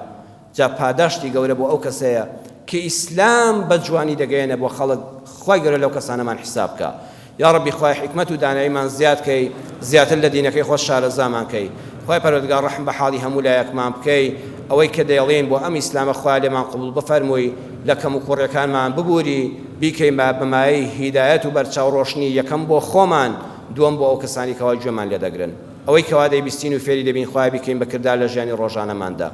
جا پاداشتی گەورە بۆ ئەو کەسەیە کە ئیسلام بە جوانی دەگەیەنە بۆ خەڵک خوای گەورە لەو کەسانەمان حیساب بکە. یا ڕەبی خوای حکمت و داناییمان زیاد کەی زیاتر لە دینەکەی خۆش شارەزامان کەی خوای پەروەردگار ڕەحم بە حاڵی هەموو لایەکمان بکەی ئەوەی کە دەیڵێن بۆ ئەم ئیسلامە خوا لێمان قبوڵ بفەرمووی لە کەم و کوڕەکانمان ببووری بیکەین بەمایی هیدایەت و بەرچاوڕۆشنی یەکەم بۆ خۆمان دووەم بۆ ئەو کەسانی کەوا گوێمان لێ دەگرن ئەوەی کەوا دەیبیستین و فێری دەبین خوای بیکەین بەکردار لە ژیانی ڕۆژانەماندا.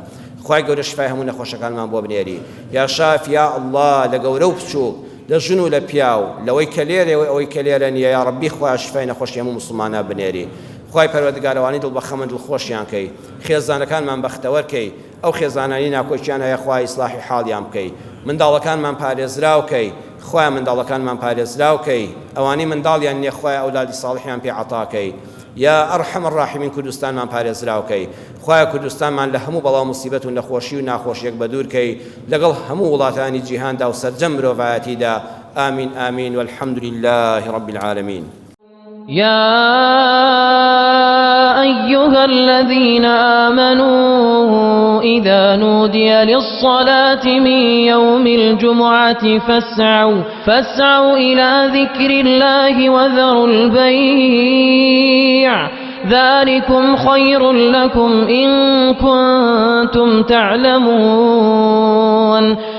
خوای گەورە شفای هەموو نەخۆشەکانمان بۆ بنێری یا شاف یا ئەڵڵا لە گەورە و بچوو لە ژن و لە پیاو لەوەی کە لێرێ ئەوەی کە لێرە نییە یا ڕەبی خوای شفای نەخۆشی هەموو مسلمانە بنێری. خوای پەروەردگارەوانی دڵ بە خەمن دڵخۆشیان کەی خێزانەکانمان بەختەوەر کەی ئەو خێزانانی ناکۆچیان هەیە خوای ئیسلاحی حاڵیان بکەی منداڵەکانمان پارێزراو کەی خوای منداڵەکانمان پارێزراو کەی ئەوانی منداڵیان نییە خوای ئەولادی ساڵحیان پێ عەتاکەی یا ئەرحەم الراحیمین کوردستانمان پارێزراوکەی خوای کوردستانمان لە هەموو بەڵاو موسیبەت و نەخۆشی و ناخۆشیەک بەدوورکەی لەگەڵ هەموو وڵاتانی جیهاندا و سەرجەم مرۆڤایەتیدا ئامین ئامین والحەمد لله رب العالمين. يا أيها الذين آمنوا إذا نودي للصلاة من يوم الجمعة فاسعوا إلى ذكر الله وذروا البيع ذلكم خير لكم إن كنتم تعلمون.